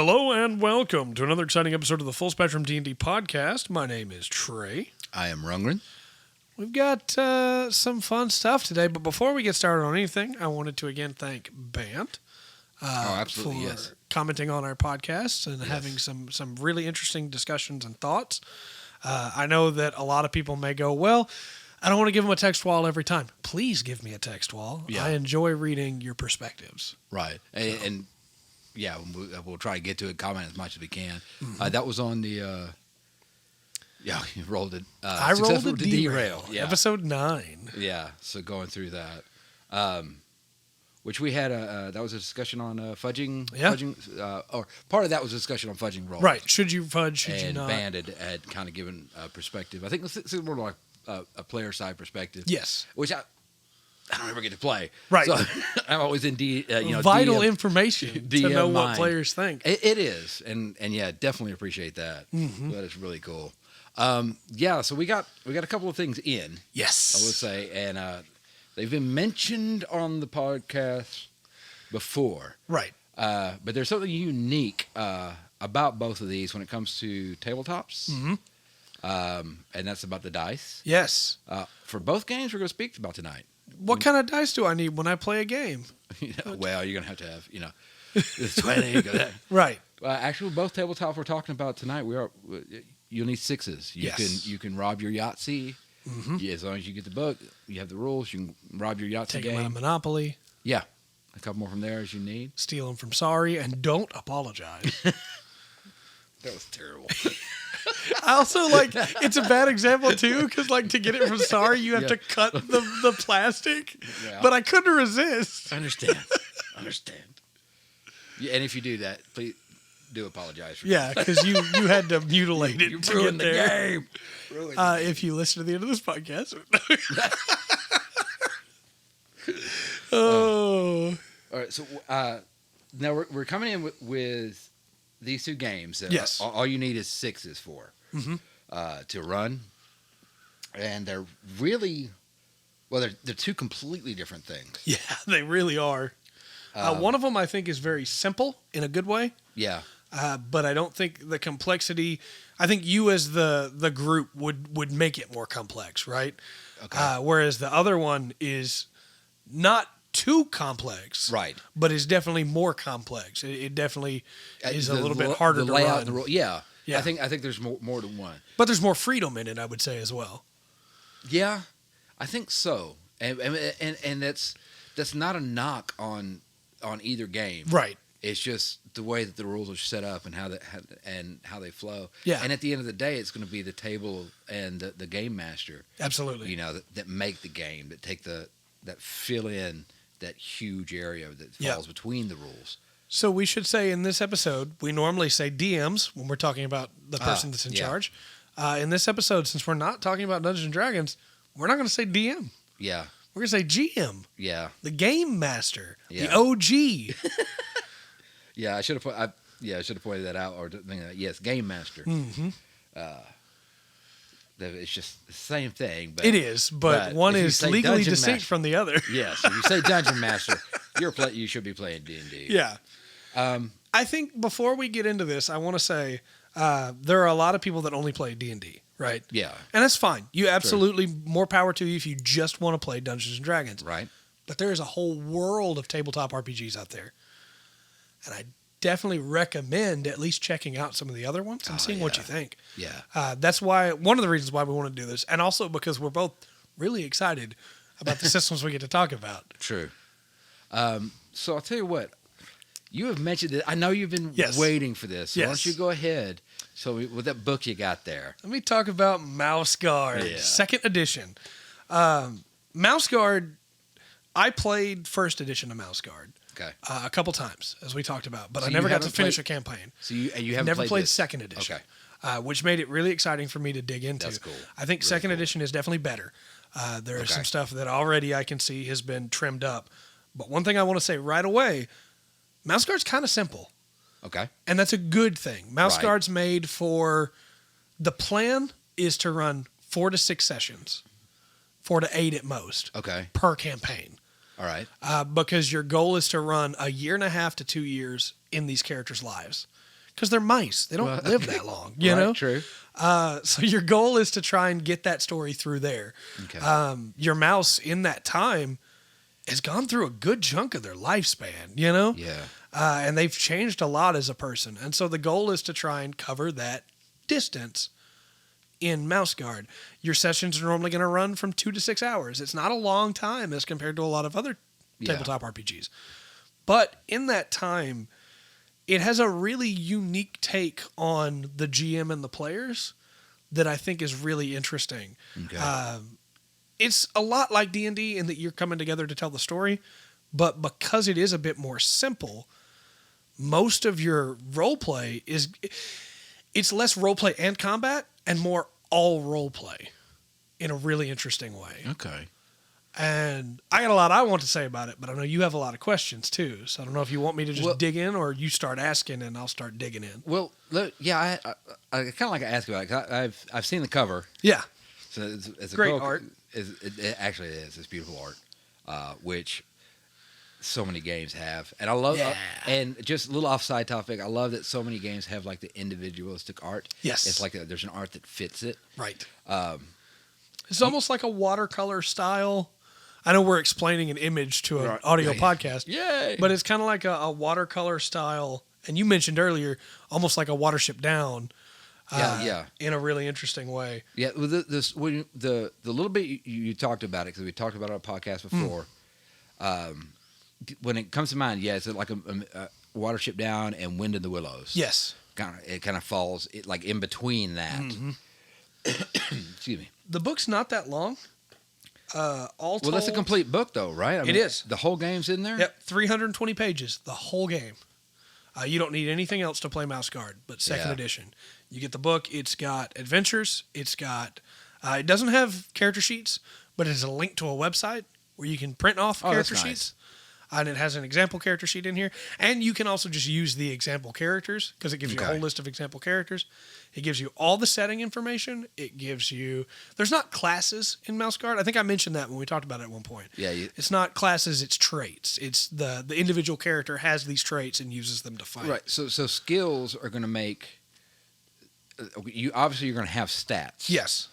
Hello and welcome to another exciting episode of the Full Spectrum D&D podcast. My name is Trey. I am Rungren. We've got some fun stuff today, but before we get started on anything, I wanted to again thank Bant Absolutely, for yes. commenting on our podcasts and having some really interesting discussions and thoughts. I know that a lot of people may go, well, I don't want to give them a text wall every time. Please give me a text wall. Yeah. I enjoy reading your perspectives. Right. And yeah, we'll try to get to it, comment as much as we can. That was on the, you rolled it. I rolled a derail. Yeah. Episode 9. Yeah, so going through that. Which we had, that was a discussion on fudging. Yeah. Fudging, or part of that was a discussion on fudging roll. Right. Should you fudge, should you and not? Band had kind of given perspective. I think this is more like a player side perspective. Yes. Which I don't ever get to play. Right. So I'm always in vital DM information to DM know what mind. players think. It is, and yeah, definitely appreciate that. Mm-hmm. That is really cool. Yeah, so we got a couple of things in, Yes. I would say, and they've been mentioned on the podcast before. Right. But there's something unique about both of these when it comes to tabletops. Mm-hmm. And that's about the dice. Yes. For both games we're going to speak about tonight. What kind of dice do I need when I play a game? Well, you're going to have, the 20. Right. Actually, both tabletops we're talking about tonight, you'll need sixes. You can rob your Yahtzee. Mm-hmm. Yeah, as long as you get the book, you have the rules. You can rob your Yahtzee Take game. them out of Monopoly. Yeah, a couple more from there as you need. Steal them from Sorry, and don't apologize. That was terrible. I also, it's a bad example, too, because, to get it from Sorry, you have to cut the plastic. Yeah. But I couldn't resist. I understand. Yeah, and if you do that, please do apologize for Yeah, because you had to mutilate it you to ruined get the there. game. If you listen to the end of this podcast. Oh. All right, so now we're coming in with these two games. That Yes. all you need is sixes for to run, and they're really they're two completely different things. Yeah, they really are. One of them I think is very simple in a good way. Yeah, But I don't think the complexity. I think you as the group would make it more complex, right? Okay. Whereas the other one is not too complex, right. But is definitely more complex. It definitely is a little bit harder the to layout run. and the rule. Yeah. Yeah. I think there's more than one. But there's more freedom in it, I would say, as well. Yeah, I think so, and that's not a knock on either game. Right. It's just the way that the rules are set up and how they flow. Yeah. And at the end of the day, it's going to be the table and the game master. Absolutely. That make the game, that fill in that huge area that falls between the rules. So we should say in this episode, we normally say DMs when we're talking about the person that's in charge. In this episode, since we're not talking about Dungeons and Dragons, we're not going to say DM. Yeah. We're going to say GM. Yeah. The game master. Yeah. The OG. Yeah, I should have pointed that out. Yes, game master. Mm-hmm. It's just the same thing. But It is, but one if you is say legally dungeon distinct master- from the other. Yes, if you say dungeon master, you should be playing D&D. Yeah. I think before we get into this, I want to say there are a lot of people that only play D&D, right? Yeah. And that's fine. You absolutely, more power to you if you just want to play Dungeons and Dragons. Right. But there is a whole world of tabletop RPGs out there. And I definitely recommend at least checking out some of the other ones and seeing what you think. Yeah. That's one of the reasons why we want to do this. And also because we're both really excited about the systems we get to talk about. True. So I'll tell you what. You have mentioned it. I know you've been waiting for this. So why don't you go ahead? So with that book you got there. Let me talk about Mouse Guard, 2nd edition. Mouse Guard, I played 1st edition of Mouse Guard. Okay. A couple times, as we talked about, but So I never you got to haven't finish a campaign. So you haven't never played this? 2nd edition. Okay. Which made it really exciting for me to dig into. That's cool. I think Really 2nd cool. edition is definitely better. There is some stuff that already I can see has been trimmed up. But one thing I want to say right away, Mouse Guard's kind of simple. Okay. And that's a good thing. Mouse Right. Guard's made for, the plan is to run 4 to 6 sessions, 4 to 8 at most, Okay. per campaign. All right. Because your goal is to run a year and a half to 2 years in these characters' lives. because they're mice. They don't live that long, you know? True. So your goal is to try and get that story through there. Okay. Your mouse in that time has gone through a good chunk of their lifespan, you know? Yeah. And they've changed a lot as a person. And so the goal is to try and cover that distance in Mouse Guard. Your sessions are normally going to run from 2 to 6 hours. It's not a long time as compared to a lot of other tabletop RPGs. But in that time, it has a really unique take on the GM and the players that I think is really interesting. Okay. It's a lot like D&D in that you're coming together to tell the story, but because it is a bit more simple, most of your role play it's less role play and combat and more all role play in a really interesting way. Okay. And I got a lot I want to say about it, but I know you have a lot of questions too. So I don't know if you want me to just dig in or you start asking and I'll start digging in. Well, yeah, I kind of like to ask about it 'cause I've seen the cover. Yeah. So it's a great book. art. It actually is. It's beautiful art, which so many games have, and I love. And just a little offside topic, I love that so many games have like the individualistic art. Yes, it's like there's an art that fits it. Right. It's almost like a watercolor style. I know we're explaining an image to an audio podcast. Yay! But it's kind of like a watercolor style, and you mentioned earlier, almost like a Watership Down. In a really interesting way. Yeah, well, the little bit you talked about it, because we talked about it on a podcast before. When it comes to mind, it's like a Watership Down and Wind in the Willows. Yes, it kind of falls like in between that. Mm-hmm. Excuse me. The book's not that long. Well, that's a complete book, though, right? I mean, it is. The whole game's in there. Yep, 320 pages, the whole game. You don't need anything else to play Mouse Guard, but second edition. You get the book. It's got adventures. It's got. It doesn't have character sheets, but it's a link to a website where you can print off character sheets. And it has an example character sheet in here. And you can also just use the example characters because it gives you a whole list of example characters. It gives you all the setting information. It gives you... There's not classes in Mouse Guard. I think I mentioned that when we talked about it at one point. Yeah. It's not classes, it's traits. It's the individual character has these traits and uses them to fight. Right. So skills are going to make... you're going to have stats. Yes.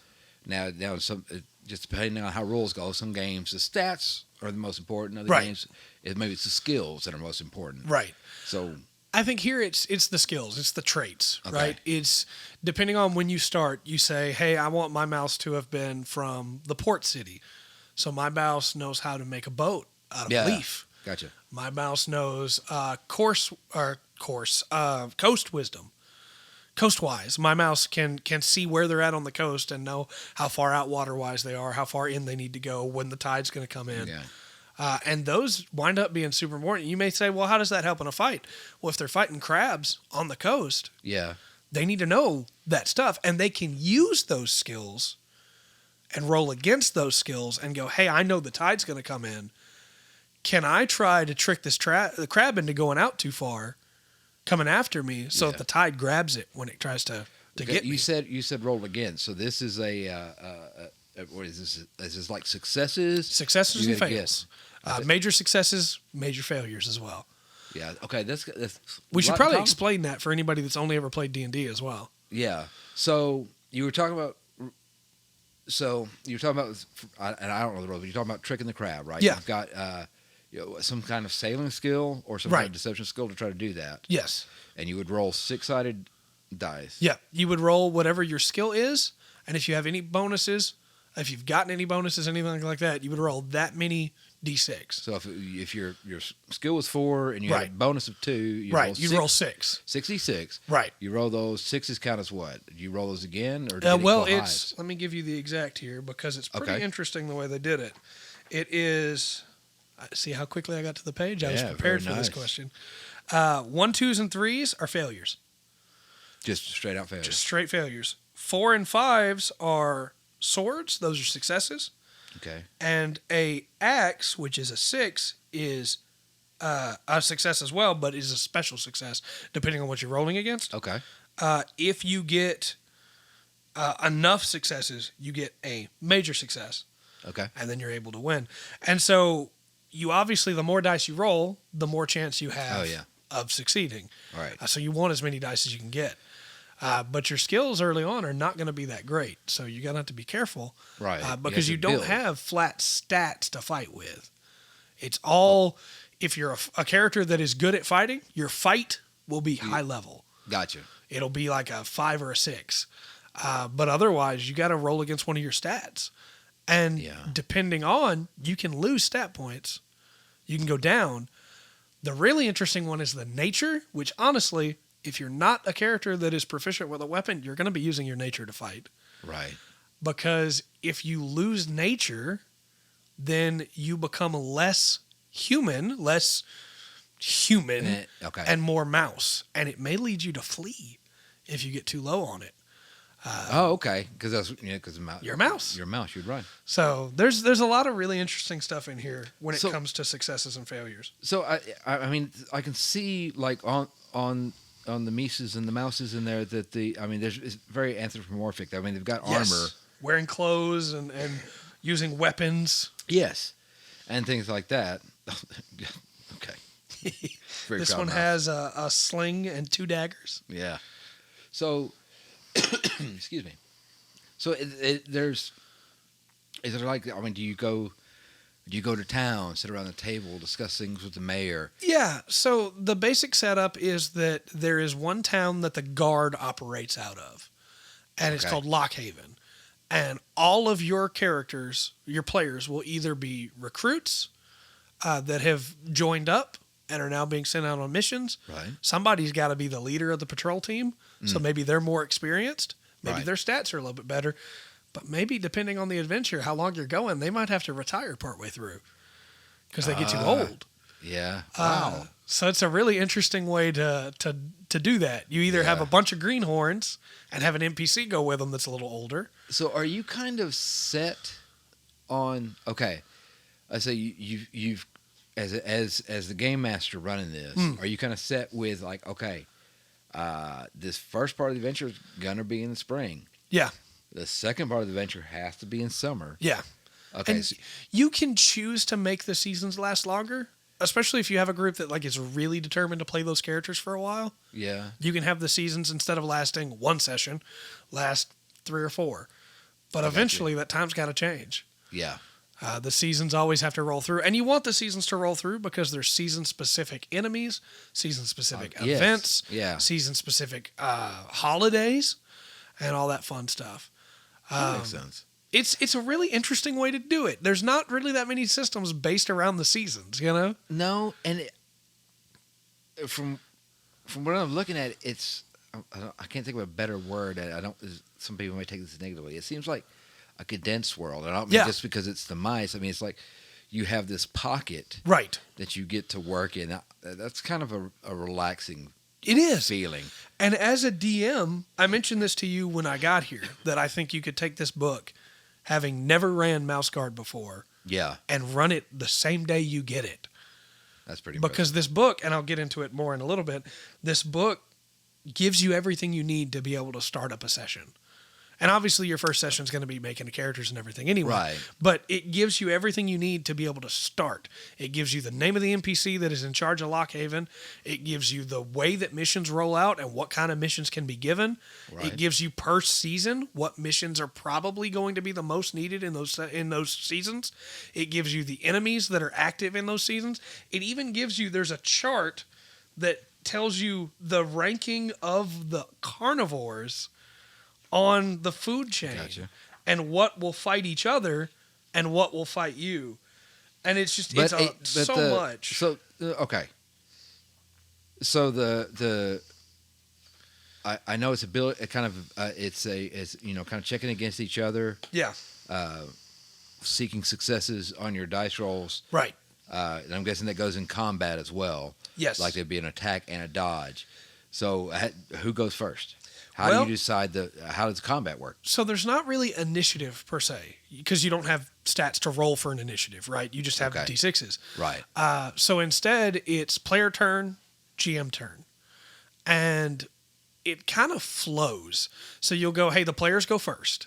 Now some just depending on how rules go, some games the stats are the most important. Other games, maybe it's the skills that are most important. Right. So I think here it's the skills, it's the traits, right? It's depending on when you start. You say, "Hey, I want my mouse to have been from the port city, so my mouse knows how to make a boat out of leaf." Gotcha. My mouse knows coast wisdom. Coastwise, my mouse can see where they're at on the coast and know how far out water-wise they are, how far in they need to go, when the tide's going to come in. Yeah. And those wind up being super important. You may say, well, how does that help in a fight? Well, if they're fighting crabs on the coast, they need to know that stuff, and they can use those skills and roll against those skills and go, hey, I know the tide's going to come in. Can I try to trick the crab into going out too far, coming after me, so that the tide grabs it when it tries to get me? You said roll again. So this is what is this? This is like successes? Successes and fails. Major successes, major failures as well. Yeah. Okay. That's we should probably explain that for anybody that's only ever played D&D as well. Yeah. So you were talking about. And I don't know the rules, but you're talking about tricking the crab, right? Yeah. You've got some kind of sailing skill or some kind of deception skill to try to do that. Yes. And you would roll 6-sided dice. Yeah. You would roll whatever your skill is, and if you have any bonuses, if you've gotten any bonuses, anything like that, you would roll that many D6. So if your skill was 4 and you had a bonus of 2, you'd roll 6. 66. Right. You roll those 6s count as what? Do you roll those again, or let me give you the exact here because it's pretty interesting the way they did it. It is. See how quickly I got to the page? I was prepared for this question. 1, 2s, and 3s are failures. Just straight out failures. Just straight failures. 4 and 5s are swords. Those are successes. Okay. And a axe, which is a 6, is a success as well, but is a special success depending on what you're rolling against. Okay. If you get enough successes, you get a major success. Okay. And then you're able to win. And so you obviously, the more dice you roll, the more chance you have of succeeding. Right. So you want as many dice as you can get. But your skills early on are not going to be that great. So you're going to have to be careful. Right. Because you don't have flat stats to fight with. It's all, if you're a character that is good at fighting, your fight will be high level. Gotcha. It'll be like a 5 or a 6. But otherwise, you got to roll against one of your stats. And depending on, you can lose stat points. You can go down. The really interesting one is the nature, which honestly, if you're not a character that is proficient with a weapon, you're going to be using your nature to fight. Right. Because if you lose nature, then you become less human, and more mouse. And it may lead you to flee if you get too low on it. Okay. Because that's you're a mouse. You're a mouse. You'd run. So there's a lot of really interesting stuff in here when it comes to successes and failures. So I mean I can see like on the Mises and the mouses in there that it's very anthropomorphic. I mean they've got armor, wearing clothes and using weapons. Yes, and things like that. Okay. This one has a sling and 2 daggers. Yeah. So. Excuse me. So is it like, do you go to town, sit around the table, discuss things with the mayor? Yeah. So the basic setup is that there is one town that the guard operates out of, and it's called Lockhaven. And all of your characters, your players, will either be recruits that have joined up and are now being sent out on missions. Right. Somebody's got to be the leader of the patrol team. So maybe they're more experienced. Maybe their stats are a little bit better. But maybe depending on the adventure, how long you're going, they might have to retire partway through because they get too old. Yeah. Wow. So it's a really interesting way to do that. You either have a bunch of greenhorns and have an NPC go with them that's a little older. So are you kind of set on? Okay, I say you've as the game master running this, are you kind of set with like, okay, this first part of the adventure is gonna be in the spring. Yeah. The second part of the adventure has to be in summer. Yeah. Okay. And you can choose to make the seasons last longer, especially if you have a group that like is really determined to play those characters for a while. Yeah. You can have the seasons, instead of lasting 1 session, last 3 or 4. But eventually that time's got to change. Yeah. The seasons always have to roll through. And you want the seasons to roll through because there's season-specific enemies, season-specific events, season-specific holidays, and all that fun stuff. That makes sense. It's a really interesting way to do it. There's not really that many systems based around the seasons, you know? No, and from what I'm looking at, it's I can't think of a better word. Some people might take this negatively. It seems like a condensed world. I don't mean just because it's the mice. I mean, it's like you have this pocket that you get to work in. That's kind of a relaxing feeling. And as a DM, I mentioned this to you when I got here, that I think you could take this book, having never ran Mouse Guard before, and run it the same day you get it. That's pretty Because this book, and I'll get into it more in a little bit, this book gives you everything you need to be able to start up a session. And obviously your first session is going to be making the characters and everything anyway. Right. But it gives you everything you need to be able to start. It gives you the name of the NPC that is in charge of Lockhaven. It gives you the way that missions roll out and what kind of missions can be given. Right. It gives you per season what missions are probably going to be the most needed in those seasons. It gives you the enemies that are active in those seasons. It even gives you, there's a chart that tells you the ranking of the carnivores on the food chain, and what will fight each other and what will fight you. And it's just, so much. So, okay. So I know it's a build, kind of checking against each other. Yeah. Seeking successes on your dice rolls. Right. And I'm guessing that goes in combat as well. Yes. Like there'd be an attack and a dodge. So who goes first? How do you decide how does combat work? So there's not really initiative per se, because you don't have stats to roll for an initiative, right? You just have D6s. Right. So instead, it's player turn, GM turn. And it kind of flows. So you'll go, hey, the players go first.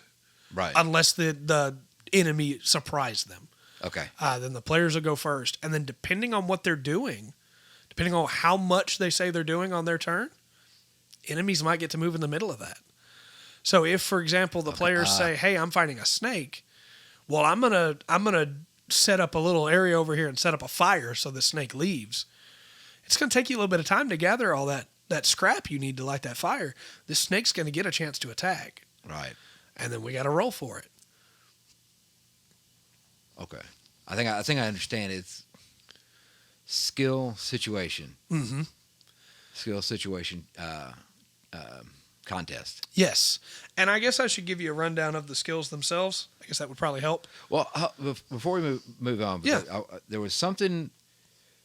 Right. Unless the enemy surprised them. Okay. Then the players will go first. And then depending on what they're doing, depending on how much they say they're doing on their turn, enemies might get to move in the middle of that. So if, for example, the players say, "Hey, I'm fighting a snake," well, I'm gonna set up a little area over here and set up a fire so the snake leaves. It's gonna take you a little bit of time to gather all that scrap you need to light that fire. This snake's gonna get a chance to attack, Right. and then we got to roll for it. Okay. I think I understand. It's skill situation. Mm-hmm. Skill situation contest. Yes, and I guess I should give you a rundown of the skills themselves. I guess that would probably help. Well, before we move on, Yeah. there was something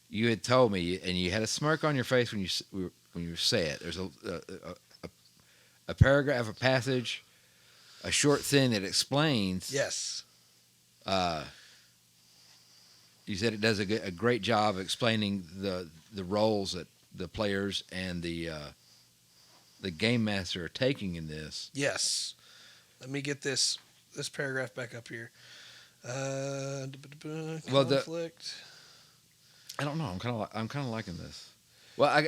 you had told me, and you had a smirk on your face when you say it. There's a paragraph, a passage, a short thing that explains. Yes. You said it does a great job explaining the roles that the players and the game master are taking in this. Yes. Let me get this paragraph back up here. Conflict. I don't know. I'm kind of liking this. Well,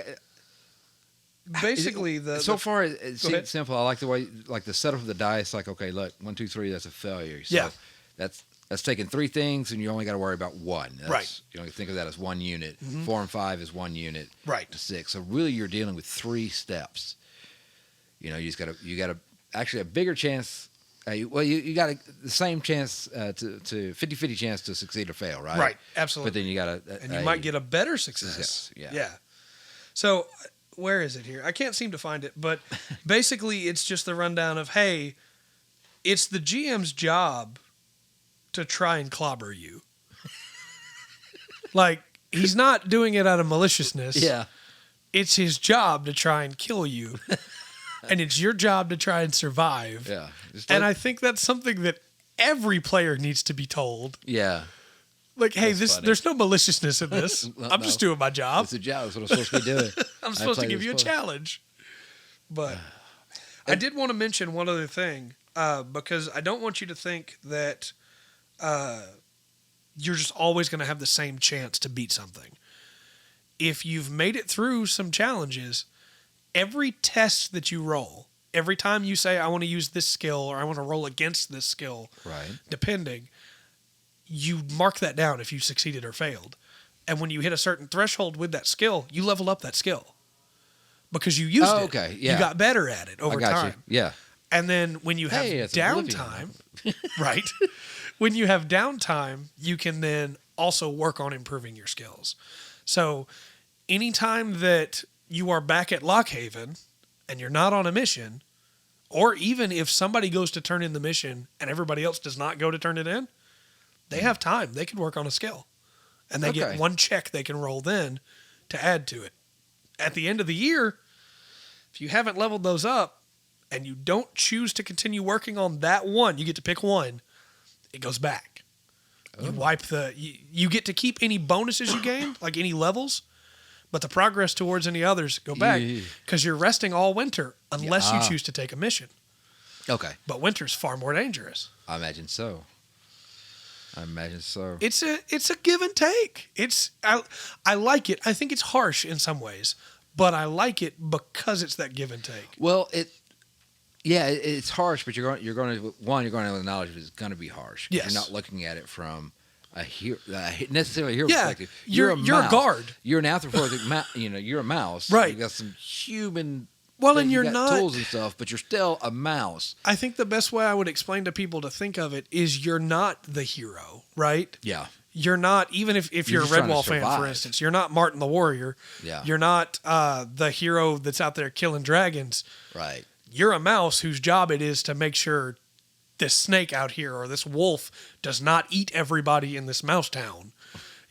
Basically, so far it seems ahead. simple. I like the way, like the setup of the dice. Like, okay, look, 1, 2, 3, that's a failure. So Yeah. that's taking 3 things, and you only got to worry about 1. Right. You know, think of that as 1 unit. Mhm. 4 and 5 is 1 unit. Right. 6. So really, you're dealing with 3 steps. You know, you got a actually a bigger chance. You got the same chance to 50-50 chance to succeed or fail, right? Right. Absolutely. But then you got and you might get a better success. Yeah. So where is it here? I can't seem to find it, but basically it's just the rundown of, hey, it's the GM's job to try and clobber you. Like, he's not doing it out of maliciousness. Yeah. It's his job to try and kill you. And it's your job to try and survive. Yeah. And I think that's something that every player needs to be told. Yeah. Like, hey, That's funny. there's no maliciousness in this. I'm just doing my job. It's a job. That's what I'm supposed to be doing. I'm supposed to give you a challenge. But I did want to mention one other thing, because I don't want you to think that you're just always going to have the same chance to beat something. If you've made it through some challenges, every test that you roll, every time you say, I want to use this skill or I want to roll against this skill, Right. depending, you mark that down if you succeeded or failed. And when you hit a certain threshold with that skill, you level up that skill because you used it. Okay. Yeah. You got better at it over I got time. you. Yeah. And then when you have Hey, it's downtime, right? When you have downtime, you can then also work on improving your skills. So anytime that you are back at Lockhaven and you're not on a mission, or even if somebody goes to turn in the mission and everybody else does not go to turn it in, they have time. They can work on a skill. And they get one check they can roll then to add to it. At the end of the year, if you haven't leveled those up and you don't choose to continue working on that one, you get to pick one, it goes back. You wipe you get to keep any bonuses you gain, like any levels, but the progress towards any others go back because you're resting all winter unless you choose to take a mission. Okay. But winter's far more dangerous. I imagine so. It's a give and take. I like it. I think it's harsh in some ways, but I like it because it's that give and take. Well, it's harsh, but you're going to acknowledge it's going to be harsh. Yes. You're not looking at it from necessarily a hero Yeah, perspective. you're a guard. You're an anthropomorphic you're a mouse. Right. You got some human And you're got not tools and stuff, but you're still a mouse. I think the best way I would explain to people to think of it is you're not the hero, right? Yeah. You're not, even if you're a just trying to Redwall fan, for survive. instance, you're not Martin the Warrior. Yeah. You're not the hero that's out there killing dragons. Right. You're a mouse whose job it is to make sure this snake out here or this wolf does not eat everybody in this mouse town.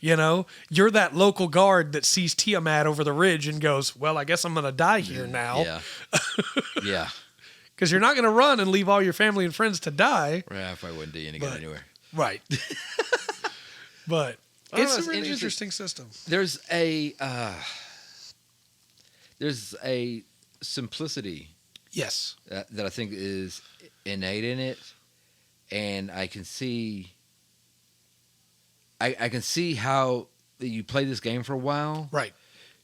You know, you're that local guard that sees Tiamat over the ridge and goes, well, I guess I'm going to die here now. Yeah. Yeah. Because you're not going to run and leave all your family and friends to die. Yeah, if I wouldn't do any good anywhere. Right. But I don't it's know, a it's really interesting. interesting system. There's a simplicity Yes. that I think is innate in it, and I can see how you play this game for a while. Right.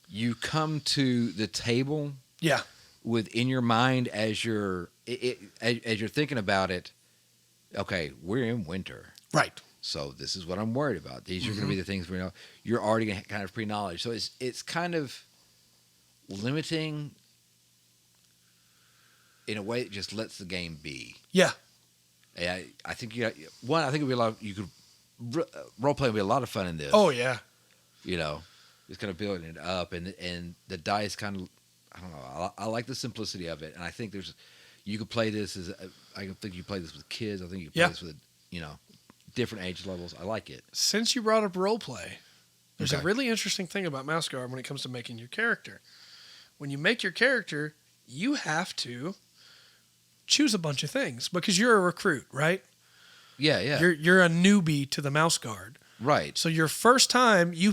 you come to the table Yeah. within your mind as you're as you're thinking about it. Okay, we're in winter. Right. So this is what I'm worried about. These are going to Mm-hmm. be the things we know. You're already going to kind of pre-knowledge. So it's kind of limiting in a way that just lets the game be. Yeah. And I think I think it'd be a lot. You could role play would be a lot of fun in this. Oh yeah. You know, just kind of building it up, and the dice kind of. I don't know. I like the simplicity of it, and I think you could play this I think you play this with kids. I think you could play this with different age levels. I like it. Since you brought up role play, there's a Okay. really interesting thing about Mouse Guard when it comes to making your character. When you make your character, you have to choose a bunch of things because you're a recruit, right? Yeah, yeah. You're a newbie to the Mouse Guard. Right. So your first time, you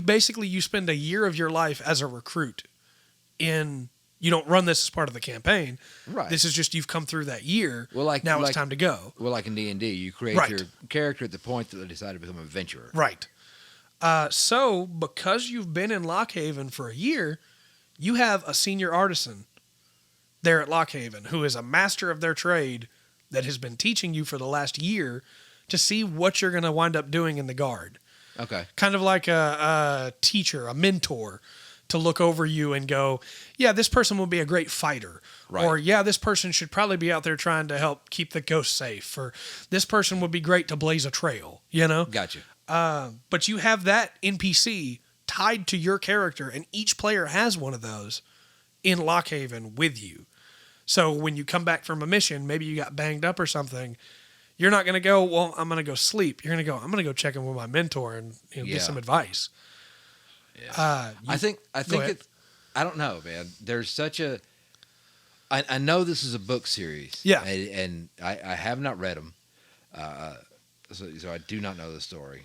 spend a year of your life as a recruit. You don't run this as part of the campaign. Right. This is just you've come through that year. Well, now it's time to go. Well, like in D&D, you create Right. your character at the point that they decide to become an adventurer. Right. So because you've been in Lockhaven for a year, you have a senior artisan there at Lockhaven who is a master of their trade that has been teaching you for the last year to see what you're going to wind up doing in the Guard. Okay. Kind of like a teacher, a mentor, to look over you and go, yeah, this person will be a great fighter. Right. Or, yeah, this person should probably be out there trying to help keep the ghost safe. Or this person would be great to blaze a trail, you know? Gotcha. But you have that NPC tied to your character, and each player has one of those in Lockhaven with you. So when you come back from a mission, maybe you got banged up or something, you're not going to go, well, I'm going to go sleep. You're going to go, I'm going to go check in with my mentor and get some advice. Yeah. I think it. I don't know, man. There's such a. I know this is a book series. Yeah. And I have not read them, so I do not know the story.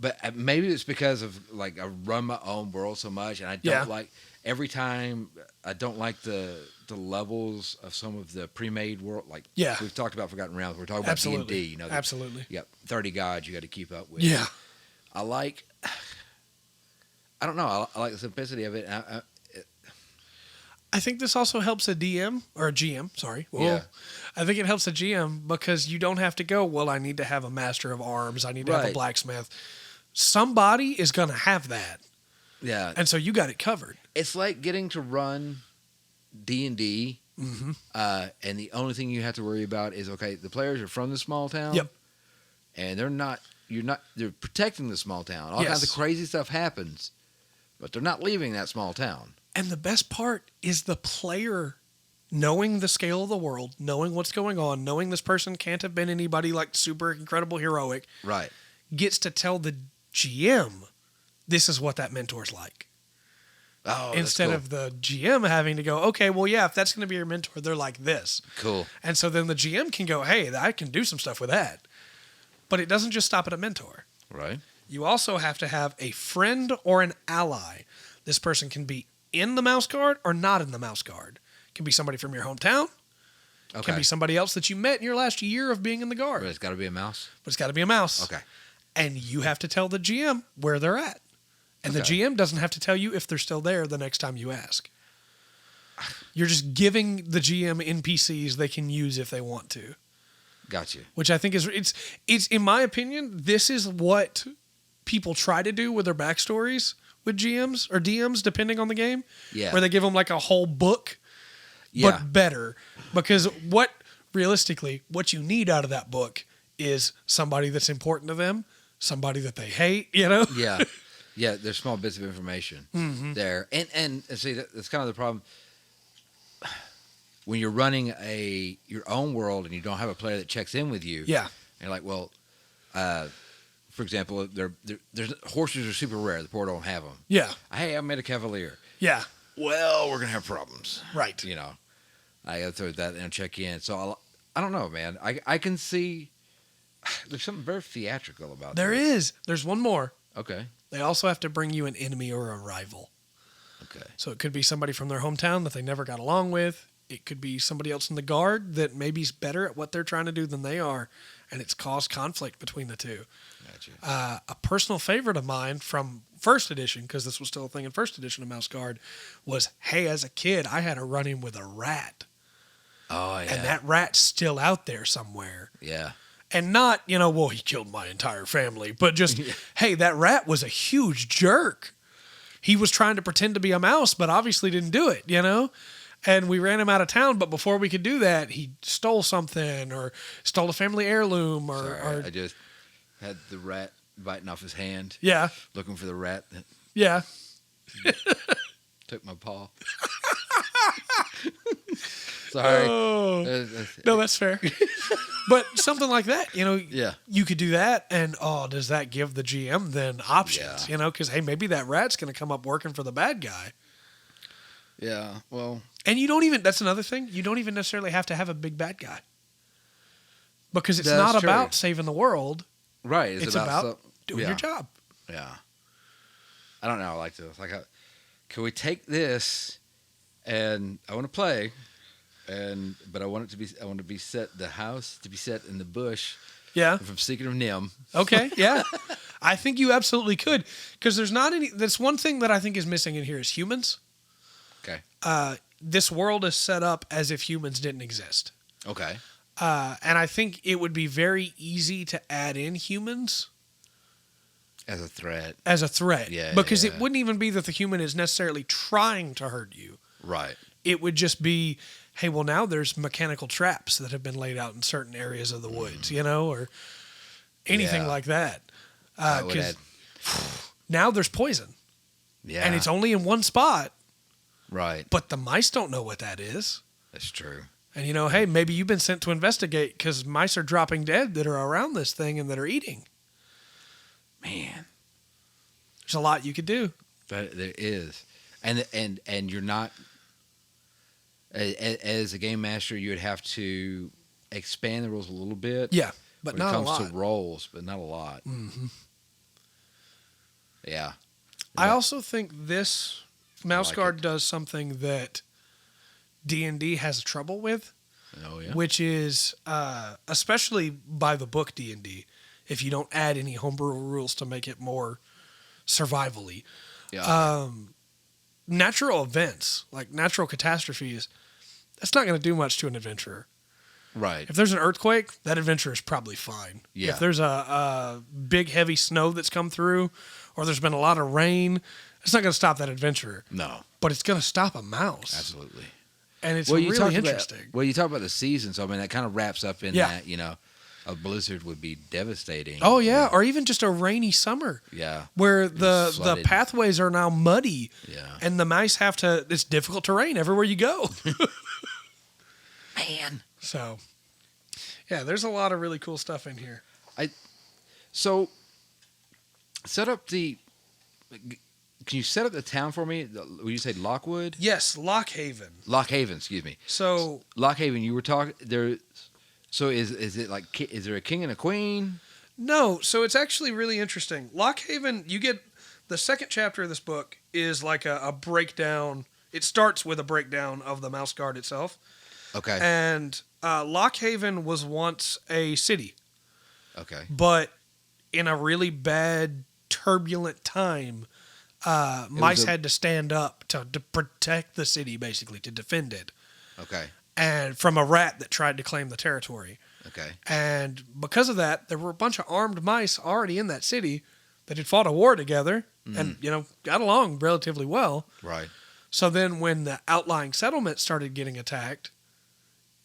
But maybe it's because of like I run my own world so much, and I don't like every time. I don't like the levels of some of the pre-made world. Like we've talked about Forgotten Realms. We're talking about D&D. You know, absolutely. You got 30 gods you got to keep up with. Yeah. I don't know. I like the simplicity of it. I think this also helps a DM or a GM. Sorry. Whoa. Yeah. I think it helps a GM because you don't have to go, well, I need to have a master of arms. I need to have a blacksmith. Somebody is going to have that. Yeah. And so you got it covered. It's like getting to run D&D, and the only thing you have to worry about is, okay, the players are from the small town. Yep. And they're protecting the small town. All kinds of crazy stuff happens, but they're not leaving that small town. And the best part is the player knowing the scale of the world, knowing what's going on, knowing this person can't have been anybody like super incredible heroic. Right. Gets to tell the GM this is what that mentor's like. Oh, instead of the GM having to go, okay, well, yeah, if that's going to be your mentor, they're like this. Cool. And so then the GM can go, hey, I can do some stuff with that. But it doesn't just stop at a mentor. Right. You also have to have a friend or an ally. This person can be in the Mouse Guard or not in the Mouse Guard. Can be somebody from your hometown. Okay. Can be somebody else that you met in your last year of being in the Guard. But it's got to be a mouse? But it's got to be a mouse. Okay. And you have to tell the GM where they're at. And the GM doesn't have to tell you if they're still there the next time you ask. You're just giving the GM NPCs they can use if they want to. Gotcha. Which I think is, it's in my opinion, this is what people try to do with their backstories with GMs or DMs, depending on the game. Yeah. Where they give them like a whole book, but better. Because realistically, what you need out of that book is somebody that's important to them, somebody that they hate, you know? Yeah. Yeah, there's small bits of information there. And see, that's kind of the problem. When you're running your own world and you don't have a player that checks in with you, Yeah. and you're like, well, for example, there's horses are super rare. The poor don't have them. Yeah. Hey, I made a cavalier. Yeah. Well, we're gonna have problems, Right. You know, I got to throw that and check in. So I don't know, man. I can see there's something very theatrical about There this. is. There's one more. Okay. They also have to bring you an enemy or a rival. Okay. So it could be somebody from their hometown that they never got along with. It could be somebody else in the guard that maybe is better at what they're trying to do than they are, and it's caused conflict between the two. Gotcha. A personal favorite of mine from first edition, because this was still a thing in first edition of Mouse Guard, was, hey, as a kid, I had a run-in with a rat. Oh, yeah. And that rat's still out there somewhere. Yeah. And not, well, he killed my entire family, but just, hey, that rat was a huge jerk. He was trying to pretend to be a mouse, but obviously didn't do it, And we ran him out of town, but before we could do that, he stole something or stole a family heirloom or I just had the rat biting off his hand. Yeah. Looking for the rat that Yeah. took my paw. Sorry. Oh. No, that's fair. But something like that, Yeah. you could do that, and does that give the GM then options? Yeah. Because hey, maybe that rat's going to come up working for the bad guy. Yeah. Well. And that's another thing. You don't even necessarily have to have a big bad guy. Because it's That's not true. about saving the world. Right. It's about doing your job. Yeah. I don't know. I like this. Can we take this and I want to play, but I want to be set, the house to be set in the bush. Yeah. From Secret of Nim. Okay. Yeah. I think you absolutely could. Because that's one thing that I think is missing in here is humans. Okay. This world is set up as if humans didn't exist. Okay. And I think it would be very easy to add in humans As a threat. Yeah. Because it wouldn't even be that the human is necessarily trying to hurt you. Right. It would just be, hey, well, now there's mechanical traps that have been laid out in certain areas of the woods, or anything like that. That would add. Now there's poison. Yeah. And it's only in one spot. Right. But the mice don't know what that is. That's true. And, hey, maybe you've been sent to investigate because mice are dropping dead that are around this thing and that are eating. Man. There's a lot you could do. But there is. And you're not, as a game master, you would have to expand the rules a little bit. Yeah, but not a lot. When it comes to roles, but not a lot. Mm-hmm. Yeah. I also think this Mouse Guard it. does something that D&D has trouble with. Oh, yeah. Which is, especially by the book D&D, if you don't add any homebrew rules to make it more survival-y. Yeah. Natural events, like natural catastrophes, that's not going to do much to an adventurer. Right. If there's an earthquake, that adventurer is probably fine. Yeah. If there's a big, heavy snow that's come through, or there's been a lot of rain, it's not going to stop that adventurer. No. But it's going to stop a mouse. Absolutely. And it's really interesting. You talk about the season, so I mean, that kind of wraps up in that, a blizzard would be devastating. Oh, yeah. Or even just a rainy summer. Yeah. Where the pathways are now muddy. Yeah. And the mice it's difficult terrain everywhere you go. Man. So, yeah, there's a lot of really cool stuff in here. So, set up the... Can you set up the town for me? Would you say Lockwood? Yes, Lockhaven. Lockhaven, excuse me. So... Lockhaven, you were talking... there. So is it like... Is there a king and a queen? No, so it's actually really interesting. Lockhaven, you get... The second chapter of this book is like a breakdown. It starts with a breakdown of the Mouse Guard itself. Okay. And Lockhaven was once a city. Okay. But in a really bad, turbulent time, mice had to stand up to protect the city, basically, to defend it. Okay. And from a rat that tried to claim the territory. Okay. And because of that, there were a bunch of armed mice already in that city that had fought a war together and, got along relatively well. Right. So then when the outlying settlement started getting attacked,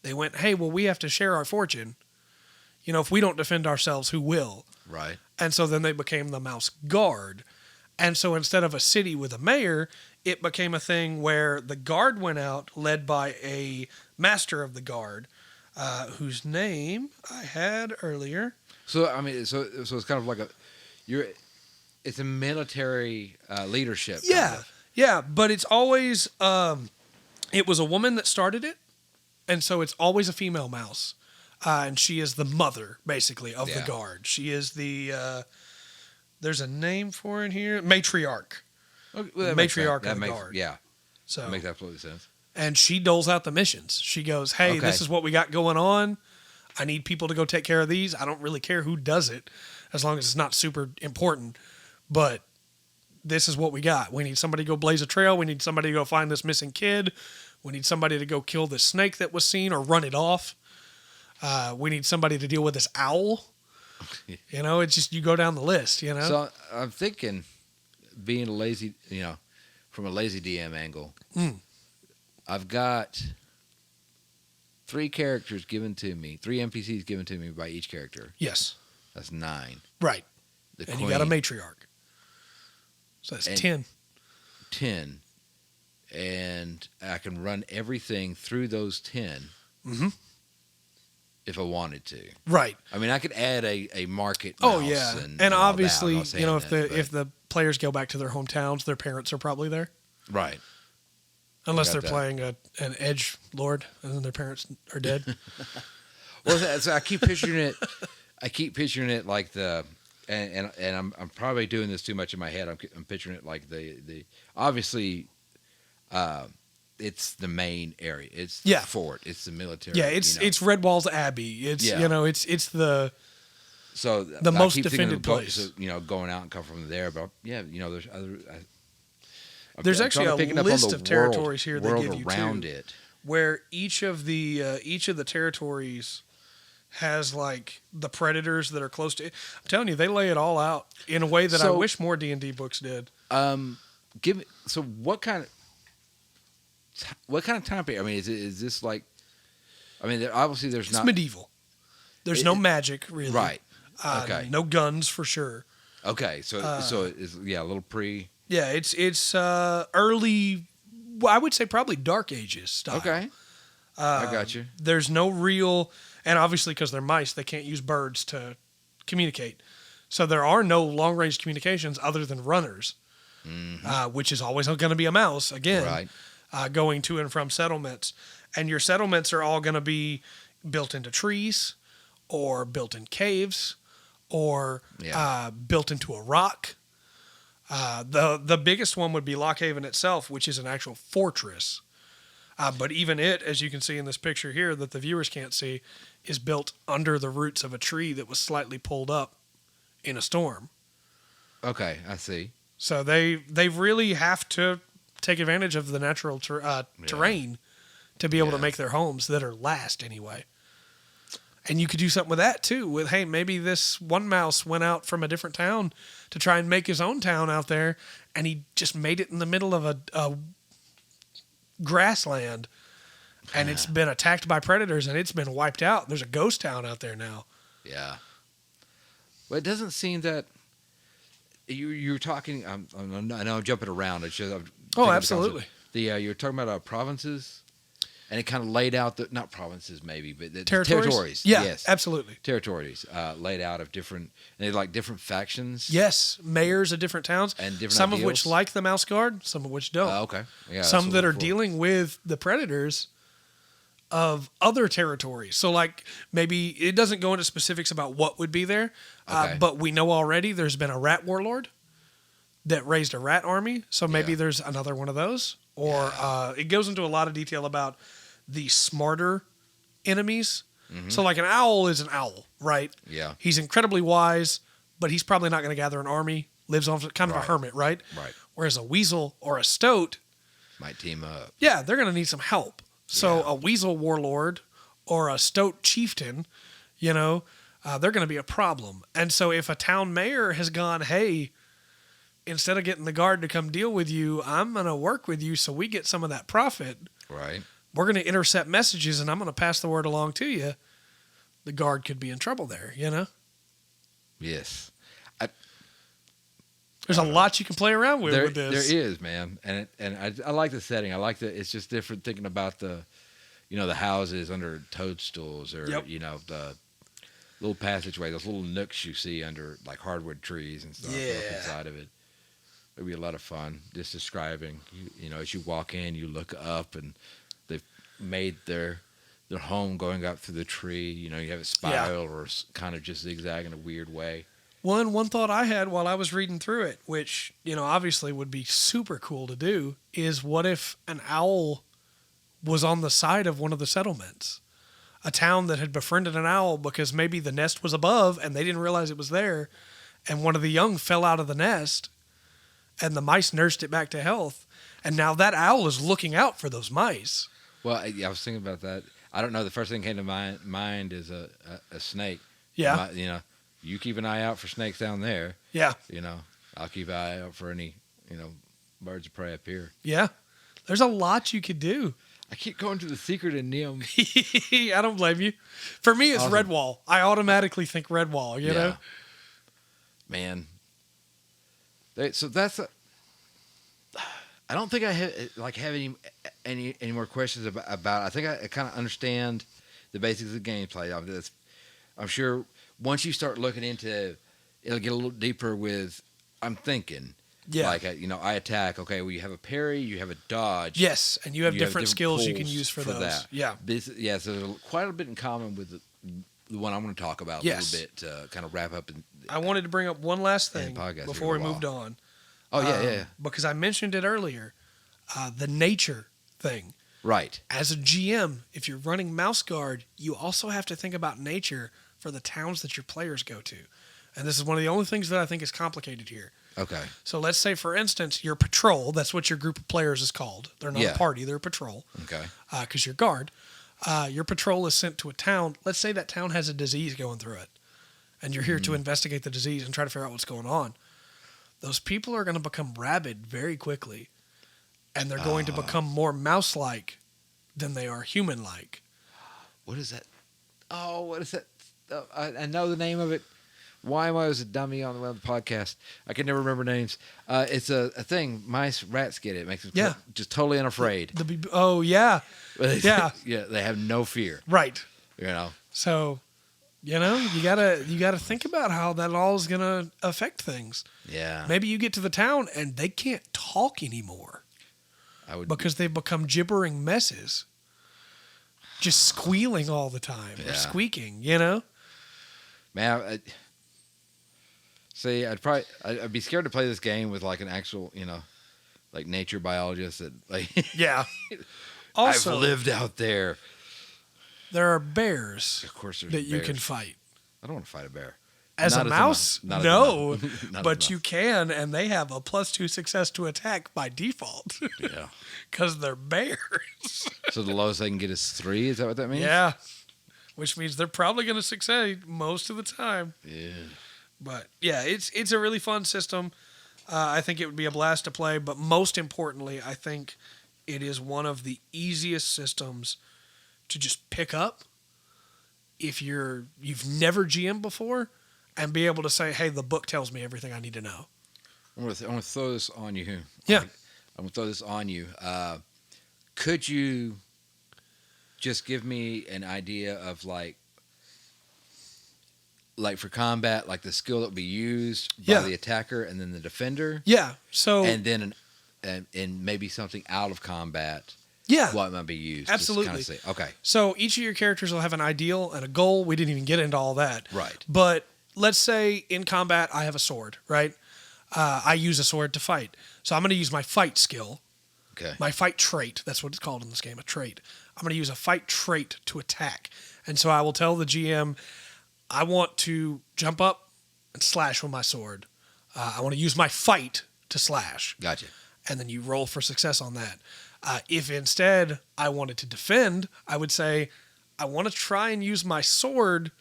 they went, hey, well, we have to share our fortune. If we don't defend ourselves, who will? Right. And so then they became the Mouse Guard. And so instead of a city with a mayor, it became a thing where the guard went out, led by a master of the guard, whose name I had earlier. So I mean, so it's kind of like it's a military leadership. Yeah, kind of. yeah, but it's always it was a woman that started it, and so it's always a female mouse, and she is the mother basically of the guard. She is the there's a name for it here, matriarch. Okay, well, matriarch of the guard. Yeah, so that makes absolute sense. and she doles out the missions. She goes, hey, this is what we got going on. I need people to go take care of these. I don't really care who does it as long as it's not super important. But this is what we got. We need somebody to go blaze a trail. We need somebody to go find this missing kid. We need somebody to go kill this snake that was seen or run it off. We need somebody to deal with this owl. You know, it's just you go down the list, you know. So I'm thinking being a lazy, from a lazy DM angle, I've got 3 characters given to me, 3 NPCs given to me by each character. Yes. That's 9. Right. The and queen, you got a matriarch. So that's 10. 10. And I can run everything through those 10 if I wanted to. Right. I mean, I could add a market Oh, mouse yeah. and obviously, that, if the players go back to their hometowns, their parents are probably there. Right. Unless they're playing an edge lord and then their parents are dead. Well, so I keep picturing it. I keep picturing it like and I'm probably doing this too much in my head. I'm picturing it like the obviously, it's the main area. It's the fort. It's the military. Yeah, it's Red Walls Abbey. It's it's the most defended place. Going out and come from there. But there's other. There's actually a list of territories here that give you around too, it, where each of the territories has like the predators that are close to it. I'm telling you, they lay it all out in a way that I wish more D&D books did. What kind of time period? I mean, is this like? I mean, obviously there's it's medieval. There's no magic really. Right. Okay. No guns for sure. Okay, so it's a little pre. Yeah, it's early. Well, I would say probably Dark Ages style. Okay. I got you. There's no real, and obviously because they're mice, they can't use birds to communicate. So there are no long range communications other than runners, which is always going to be a mouse again, going to and from settlements. And your settlements are all going to be built into trees, or built in caves, or built into a rock. The biggest one would be Lockhaven itself, which is an actual fortress. But even it, as you can see in this picture here that the viewers can't see, is built under the roots of a tree that was slightly pulled up in a storm. Okay, I see. So they really have to take advantage of the natural terrain to be able to make their homes that are last anyway. And you could do something with that too. With, hey, maybe this one mouse went out from a different town to try and make his own town out there, and he just made it in the middle of a grassland, and it's been attacked by predators, and it's been wiped out. There's a ghost town out there now. Yeah. Well, it doesn't seem that you're talking. I know I'm jumping around. It's just, absolutely. You're talking about provinces. And it kind of laid out not provinces maybe, but the territories. Yeah, yes, absolutely. Territories laid out of different, and they like different factions. Yes, mayors of different towns, and different some ideals. of which like the Mouse Guard, some of which don't. Okay, yeah. Some that are dealing with the predators of other territories. So, like maybe it doesn't go into specifics about what would be there, but we know already there's been a rat warlord that raised a rat army. So maybe there's another one of those. Or it goes into a lot of detail about the smarter enemies. Mm-hmm. So like an owl is an owl, right? Yeah. He's incredibly wise, but he's probably not going to gather an army, lives on kind of a hermit, right? Right. Whereas a weasel or a stoat might team up. Yeah, they're going to need some help. So a weasel warlord or a stoat chieftain, they're going to be a problem. And so if a town mayor has gone, hey, instead of getting the guard to come deal with you, I'm going to work with you so we get some of that profit. Right. We're going to intercept messages and I'm going to pass the word along to you. The guard could be in trouble there, Yes. There's a lot you can play around with this. There is, man. And I like the setting. I like it's just different thinking about the houses under toadstools or, the little passageway, those little nooks you see under like hardwood trees and stuff up inside of it. It'd be a lot of fun just describing, as you walk in, you look up and they've made their home going up through the tree. You have it spiral or kind of just zigzag in a weird way. One thought I had while I was reading through it, which, obviously would be super cool to do, is what if an owl was on the side of one of the settlements. A town that had befriended an owl because maybe the nest was above and they didn't realize it was there. And one of the young fell out of the nest and the mice nursed it back to health. And now that owl is looking out for those mice. Well, I was thinking about that. I don't know. The first thing that came to mind is a snake. Yeah. You keep an eye out for snakes down there. Yeah. I'll keep an eye out for any, birds of prey up here. Yeah. There's a lot you could do. I keep going to the secret in Nim. I don't blame you. For me, it's Awesome. Redwall. I automatically think Redwall, you know? Man. So that's I don't think I have any more questions about it. I think I kind of understand the basics of the gameplay. I'm sure once you start looking into, it'll get a little deeper with. I'm thinking, I attack. Okay, well, you have a parry, you have a dodge. Yes, and you have different skills you can pulls use for those. that. Yeah, So there's quite a bit in common with the one I'm going to talk about a little bit to kind of wrap up. I wanted to bring up one last thing before we moved on. Oh yeah. Because I mentioned it earlier, the nature thing. Right. As a GM, if you're running Mouse Guard, you also have to think about nature for the towns that your players go to. And this is one of the only things that I think is complicated here. Okay. So let's say, for instance, your patrol, that's what your group of players is called. They're not a party, they're a patrol. Okay. Because you're guard. Your patrol is sent to a town. Let's say that town has a disease going through it. And you're here to investigate the disease and try to figure out what's going on. Those people are going to become rabid very quickly. And they're going to become more mouse-like than they are human-like. What is that? Oh, what is that? I know the name of it. Why am I as a dummy on the podcast? I can never remember names. It's a thing. Mice, rats get it. It makes them just totally unafraid. Oh, yeah. Yeah. Yeah, they have no fear. Right. So, you gotta think about how that all is gonna affect things. Yeah. Maybe you get to the town and they can't talk anymore. Because they've become gibbering messes. Just squealing all the time or squeaking, Man, I'd be scared to play this game with like an actual, like nature biologist that Also, I've lived out there. There are bears of course that you can fight. I don't want to fight a bear. As a mouse? No. But you can, and they have a +2 success to attack by default. Yeah. Because they're bears. So the lowest they can get is 3? Is that what that means? Yeah. Which means they're probably going to succeed most of the time. Yeah. But, yeah, it's a really fun system. I think it would be a blast to play. But most importantly, I think it is one of the easiest systems to just pick up if you've never GM'd before and be able to say, hey, the book tells me everything I need to know. I'm going to throw this on you. Yeah. I'm going to throw this on you. Could you just give me an idea of like for combat, like the skill that would be used by the attacker and then the defender? Yeah. So and then and maybe something out of combat. Yeah. What might be used. Absolutely. Just to kind of say, okay. So each of your characters will have an ideal and a goal. We didn't even get into all that. Right. But let's say in combat, I have a sword, right? I use a sword to fight. So I'm going to use my fight skill. Okay. My fight trait. That's what it's called in this game, a trait. I'm going to use a fight trait to attack. And so I will tell the GM, I want to jump up and slash with my sword. I want to use my fight to slash. Gotcha. And then you roll for success on that. If instead I wanted to defend, I would say, I want to try and use my sword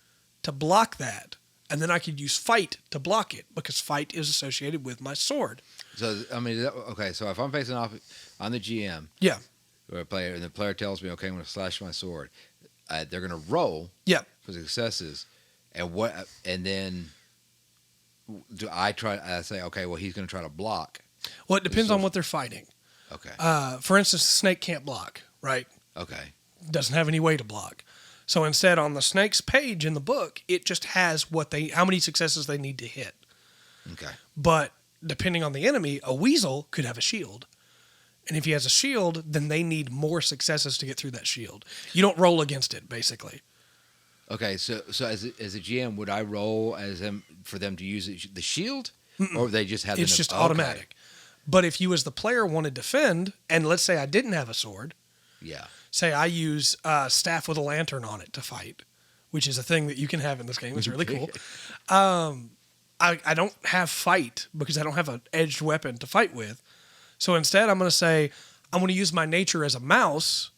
to block that. And then I could use fight to block it because fight is associated with my sword. So, I mean, okay, so if I'm facing off on the GM, Yeah. or a player, and the player tells me, okay, I'm going to slash my sword, they're going to roll Yeah. for successes. And then do I say, okay, well, he's going to try to block. Well, it depends on what they're fighting. Okay. For instance, the snake can't block, right? Okay. Doesn't have any way to block. So instead, on the snake's page in the book, it just has how many successes they need to hit. Okay. But depending on the enemy, a weasel could have a shield. And if he has a shield, then they need more successes to get through that shield. You don't roll against it, basically. Okay, so as a GM, would I roll for them to use the shield? Mm-mm. Or they just have it's just automatic. But if you as the player want to defend, and let's say I didn't have a sword. Yeah. say I use staff with a lantern on it to fight, which is a thing that you can have in this game. It's really cool. I don't have fight because I don't have an edged weapon to fight with. So instead, I'm going to say I'm going to use my nature as a mouse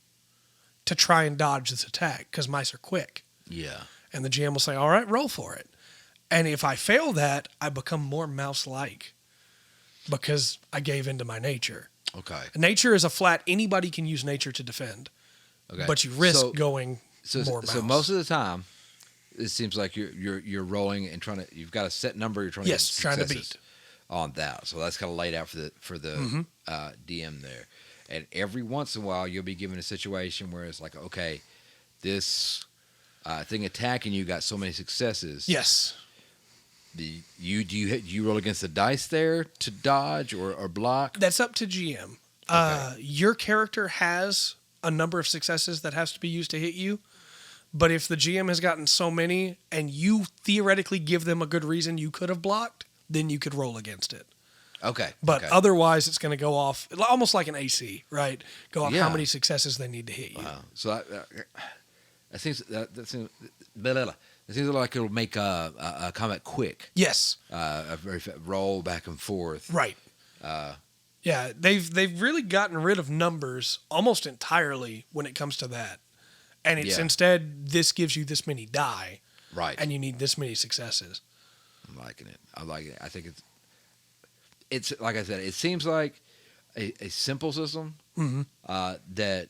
to try and dodge this attack because mice are quick. Yeah. And the GM will say, all right, roll for it. And if I fail that, I become more mouse-like because I gave into my nature. Okay. Nature is a flat. Anybody can use nature to defend. Okay. But you risk going more mouse. So most of the time, it seems like you're rolling and you've got a set number you're trying to get trying to beat on that. So that's kind of laid out for the DM there. And every once in a while, you'll be given a situation where it's like, okay, this thing attacking you got so many successes. Yes. Do you roll against the dice there to dodge or block? That's up to GM. Okay. Your character has a number of successes that has to be used to hit you. But if the GM has gotten so many and you theoretically give them a good reason you could have blocked, then you could roll against it. Okay. But otherwise, it's going to go off almost like an AC, right? Go off how many successes they need to hit you. Wow. So that seems like it'll make a combat quick. Yes. A very roll back and forth. Right. Yeah, they've really gotten rid of numbers almost entirely when it comes to that. And it's instead, this gives you this many die. Right. And you need this many successes. I'm liking it. I think it's like I said, it seems like a simple system that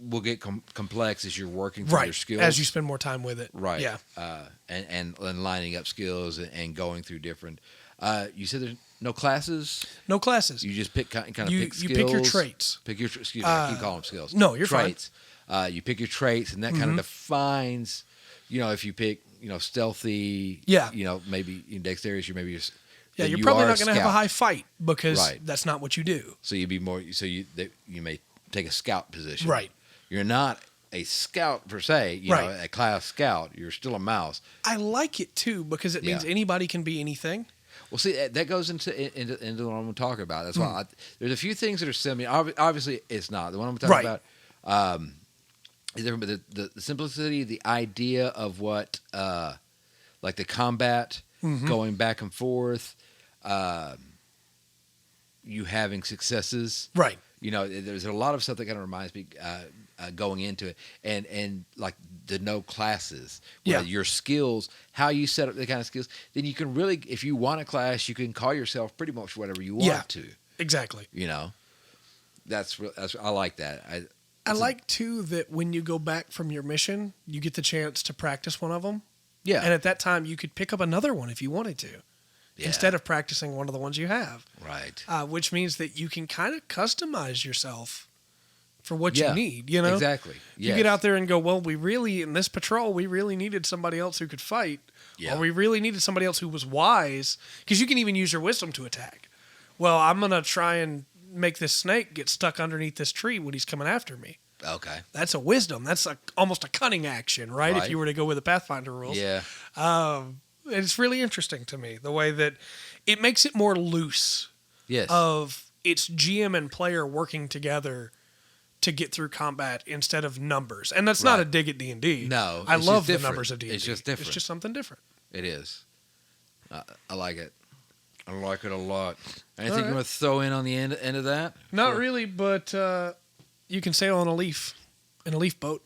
will get complex as you're working through your skills. As you spend more time with it. Right. Yeah. And lining up skills and going through different. You said there's no classes? No classes. You just pick pick skills. You pick your traits. Excuse me, I keep calling them skills. No, you're traits. You pick your traits, and that kind of defines, if you pick, stealthy, maybe in dexterity, maybe just. Yeah, you're probably not going to have a high fight because that's not what you do. So you'd be more. So you may take a scout position. Right. You're not a scout per se. You know, a class scout. You're still a mouse. I like it too because it means anybody can be anything. Well, see, that goes into what I'm going to talk about. That's why there's a few things that are similar. Obviously, it's not the one I'm talking about. The simplicity, the idea of what, like the combat going back and forth. You having successes, right? There's a lot of stuff that kind of reminds me going into it, and like the no classes, your skills, how you set up the kind of skills. Then you can really, if you want a class, you can call yourself pretty much whatever you want to. Exactly. That's I like that. I like too that when you go back from your mission, you get the chance to practice one of them. Yeah, and at that time, you could pick up another one if you wanted to. Instead of practicing one of the ones you have. Right. Which means that you can kind of customize yourself for what you need, Exactly. You get out there and go, well, in this patrol, we really needed somebody else who could fight. Yeah. Or we really needed somebody else who was wise. Because you can even use your wisdom to attack. Well, I'm going to try and make this snake get stuck underneath this tree when he's coming after me. Okay. That's a wisdom. That's almost a cunning action, right? If you were to go with the Pathfinder rules. Yeah. It's really interesting to me, the way that it makes it more loose. Yes. Of it's GM and player working together to get through combat instead of numbers. And that's not a dig at D&D. No. I love the numbers of D&D. It's just different. It's just something different. It is. I like it. I like it a lot. Anything you want to throw in on the end of that? Not really, but you can sail on a leaf in a leaf boat.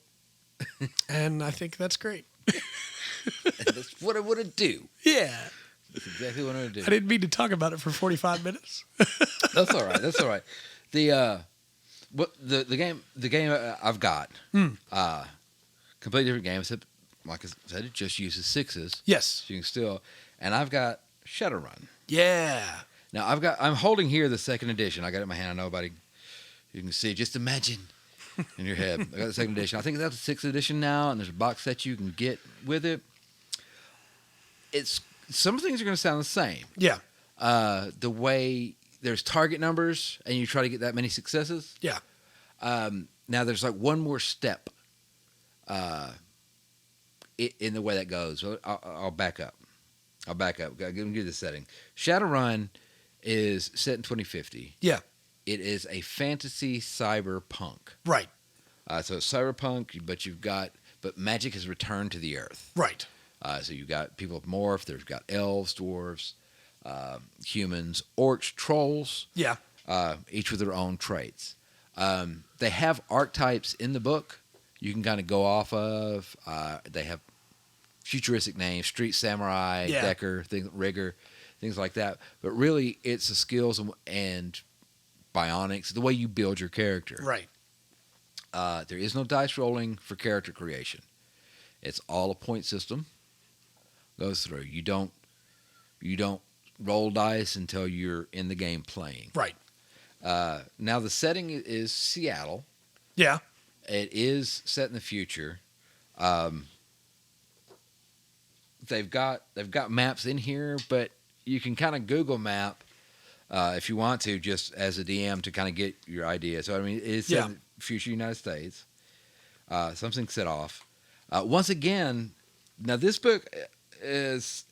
And I think that's great. That's what I want to do. Yeah. That's exactly what I want to do. I didn't mean to talk about it for 45 minutes. That's all right. That's all right. The game I've got completely different game. Except, like I said, it just uses sixes. Yes. So you can still, and I've got Shadowrun. Yeah. Now I'm holding here the second edition. I got it in my hand. I know you can see. Just imagine. In your head. I got the second edition. I think that's the 6th edition now, and there's a box set you can get with it. Some things are going to sound the same. Yeah. The way there's target numbers, and you try to get that many successes. Yeah. Now there's like one more step in the way that goes. I'll back up. I'll give you the setting. Shadowrun is set in 2050. Yeah. It is a fantasy cyberpunk. Right. So it's cyberpunk, but magic has returned to the earth. Right. So you've got people of morph. There's got elves, dwarves, humans, orcs, trolls. Yeah. Each with their own traits. They have archetypes in the book you can kind of go off of. They have futuristic names: street samurai, decker, rigger, things like that. But really, it's the skills and bionics, the way you build your character. Right. There is no dice rolling for character creation. It's all a point system. Goes through. You don't roll dice until you're in the game playing. Right. Now the setting is Seattle. Yeah. It is set in the future. They've got maps in here, but you can kind of Google map if you want to, just as a DM to kind of get your idea. So I mean, it's in the future United States. Something set off. Once again, now this book it's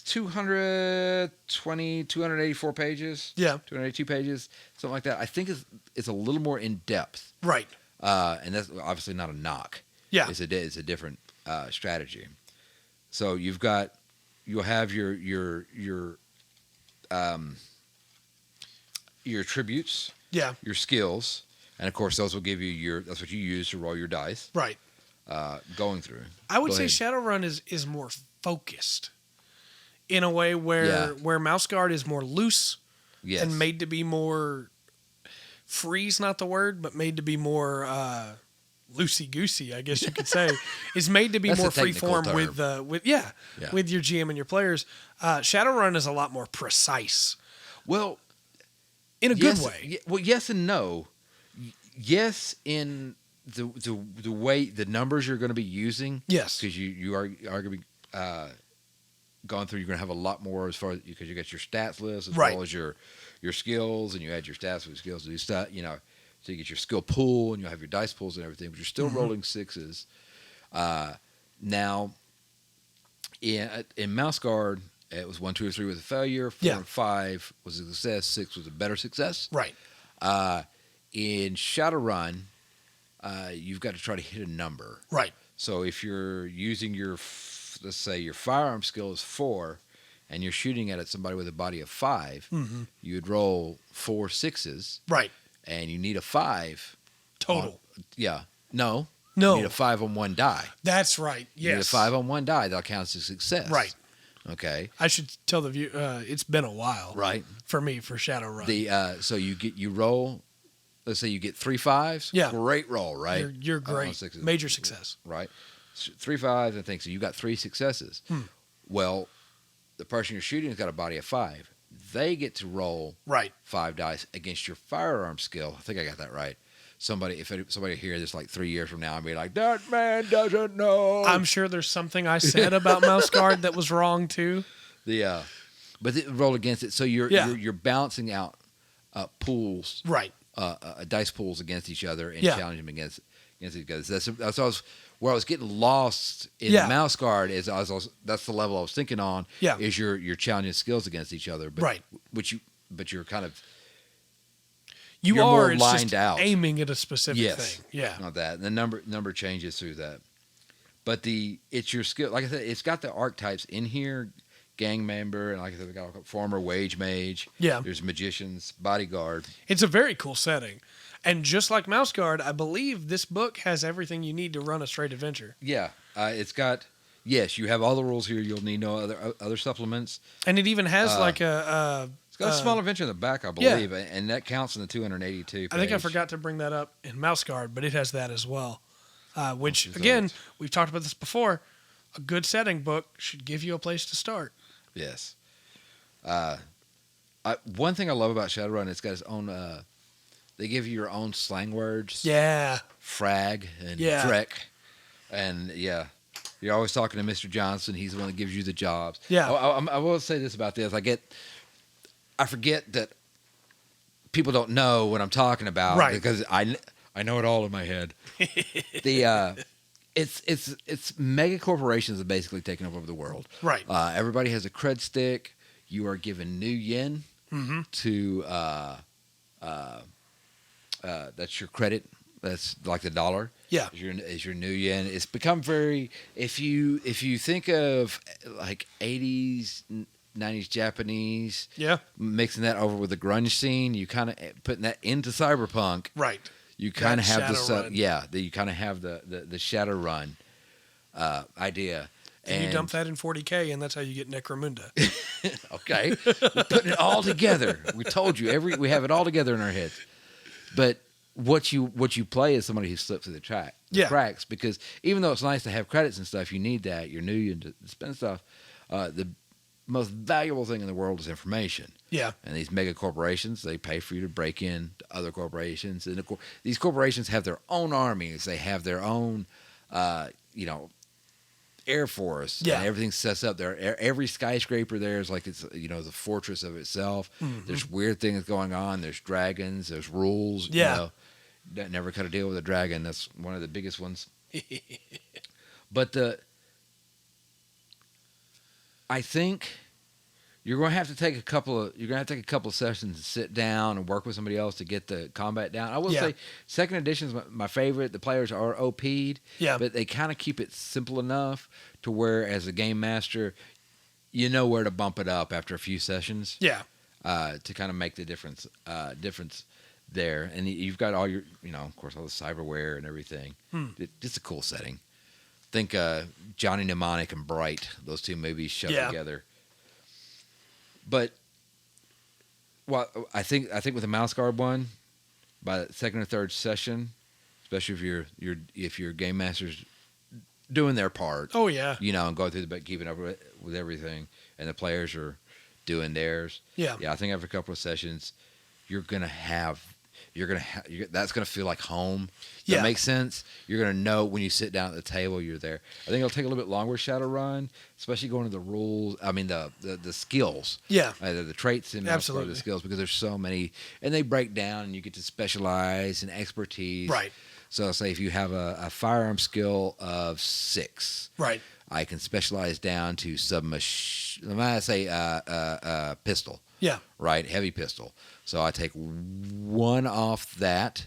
284 pages. Yeah. 282 pages, something like that. I think it's a little more in depth. Right. And that's obviously not a knock. Yeah. It's a different strategy. So you'll have your attributes. Yeah. Your skills, and of course those will give you that's what you use to roll your dice. Right. Going through. I would say Shadowrun is more focused in a way where Mouse Guard is more loose and made to be more free's not the word, but made to be more loosey goosey, I guess you could say, is made to be more free form with your GM and your players. Shadowrun is a lot more precise. Well, in a good way. Well, yes and no. Yes, in the way the numbers you're going to be using. Yes, because you are going to be going through. You're going to have a lot more as far as because you got your stats list as well as your skills, and you add your stats with skills to do stuff. So you get your skill pool, and you'll have your dice pools and everything. But you're still rolling sixes. Now, in Mouse Guard, it was 1, 2, or 3 was a failure. 4 and 5 was a success. 6 was a better success. Right. In Shadowrun, you've got to try to hit a number. Right. So if you're using let's say your firearm skill is 4, and you're shooting at somebody with a body of 5, you would roll 4 6s. Right. And you need a 5 total. No. You need a 5 on 1 die. That's right. Yes. You need a 5 on 1 die. That counts as success. Right. Okay. I should tell the view. It's been a while. Right. For me, for Shadowrun. So you roll. Let's say you get 3 5s. Yeah. Great roll, right? You're great. Major success. Right. 3 5s and things. So you got 3 successes. Well, the person you're shooting has got a body of 5. They get to roll 5 dice against your firearm skill. I think I got that right. If somebody hear this like 3 years from now and be like, that man doesn't know. I'm sure there's something I said about Mouse Guard that was wrong too. But they roll against it, so you're balancing out pools, dice pools against each other and challenging them against each other. That's where I was getting lost in Mouse Guard. That's the level I was thinking on. Yeah. Is you're challenging skills against each other, but you're kind of. You're more lined out, aiming at a specific thing. Yeah, not that. And the number changes through that, but it's your skill. Like I said, it's got the archetypes in here: gang member, and like I said, we got a former wage mage. Yeah, there's magicians, bodyguard. It's a very cool setting, and just like Mouse Guard, I believe this book has everything you need to run a straight adventure. Yeah, it's got. Yes, you have all the rules here. You'll need no other supplements, and it even has like a. Got a small adventure in the back, I believe, and that counts in the 282 page. I think I forgot to bring that up in Mouse Guard, but it has that as well. Which, again, we've talked about this before. A good setting book should give you a place to start. Yes. One thing I love about Shadowrun, it's got its own... they give you your own slang words. Yeah. Frag and dreck. And, you're always talking to Mr. Johnson. He's the one that gives you the jobs. Yeah. I will say this about this. I forget that people don't know what I'm talking about because I know it all in my head. It's mega corporations that basically taking over the world. Right. Everybody has a cred stick. You are given new yen to that's your credit That's like the dollar. Yeah. Is your new yen. It's become very. If you think of like 80s, 90s Japanese, Yeah. mixing that over with the grunge scene, you kind of putting that into cyberpunk. Right. You kind of have Shadowrun. you kind of have the Shadowrun idea. And you dump that in 40K, and that's how you get Necromunda. Okay, we're putting it all together. We told you we have it all together in our heads. But what you play is somebody who slips through the cracks, because even though it's nice to have credits and stuff, you need that. You're new to spend stuff. The most valuable thing in the world is information. Yeah. And these mega corporations, they pay for you to break in to other corporations. And these corporations have their own armies. They have their own, Air Force. Yeah. And everything's set up there. Every skyscraper there is like it's, the fortress of itself. Mm-hmm. There's weird things going on. There's dragons. There's rules. Yeah. That never cut a deal with a dragon. That's one of the biggest ones. But I think you're going to have to take a couple of sessions and sit down and work with somebody else to get the combat down. I will say second edition is my favorite. The players are OP'd, but they kind of keep it simple enough to where, as a game master, you know where to bump it up after a few sessions. Yeah. To kind of make the difference there. And you've got all your, of course, all the cyberware and everything. It's a cool setting. Think Johnny Mnemonic and Bright, those two movies shoved together. But I think with the mouse guard one, by the second or third session, especially if your game master's doing their part. Oh yeah. And going through keeping up with everything, and the players are doing theirs. Yeah. Yeah, I think after a couple of sessions, that's gonna feel like home. Does that makes sense? You're gonna know when you sit down at the table, you're there. I think it'll take a little bit longer with Shadowrun, especially going to the rules. I mean the skills. Yeah. The traits and the skills, because there's so many, and they break down, and you get to specialize and expertise. Right. So say if you have a firearm skill of 6. Right. I can specialize down to submachine. I say pistol. Yeah. Right, heavy pistol. So I take 1 off that.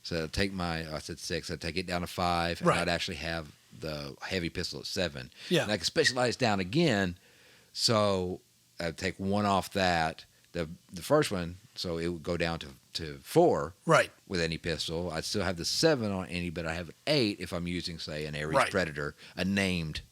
So I take I said 6. I'd take it down to 5, and I'd actually have the heavy pistol at 7. Yeah. And I can specialize down again. So I'd take 1 off that. The first one, so it would go down to 4. Right. With any pistol. I'd still have the 7 on any, but I have 8 if I'm using, say, an Ares Predator, a named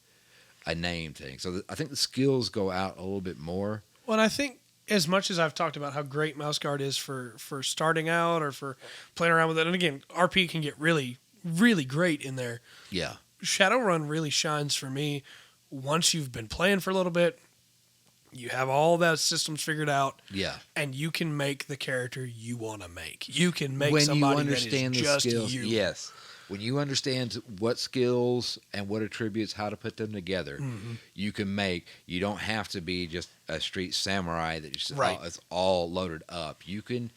thing. So I think the skills go out a little bit more. Well, and I think, as much as I've talked about how great mouse guard is for starting out or for playing around with it, and again, RP can get really, really great in there. Yeah. Shadowrun really shines for me once you've been playing for a little bit. You have all that systems figured out. Yeah. And you can make the character you want to make. You can make when somebody you understand that is the just skills, you. Yes. When you understand what skills and what attributes, how to put them together, you can make. You don't have to be just a street samurai that just it's all loaded up. You can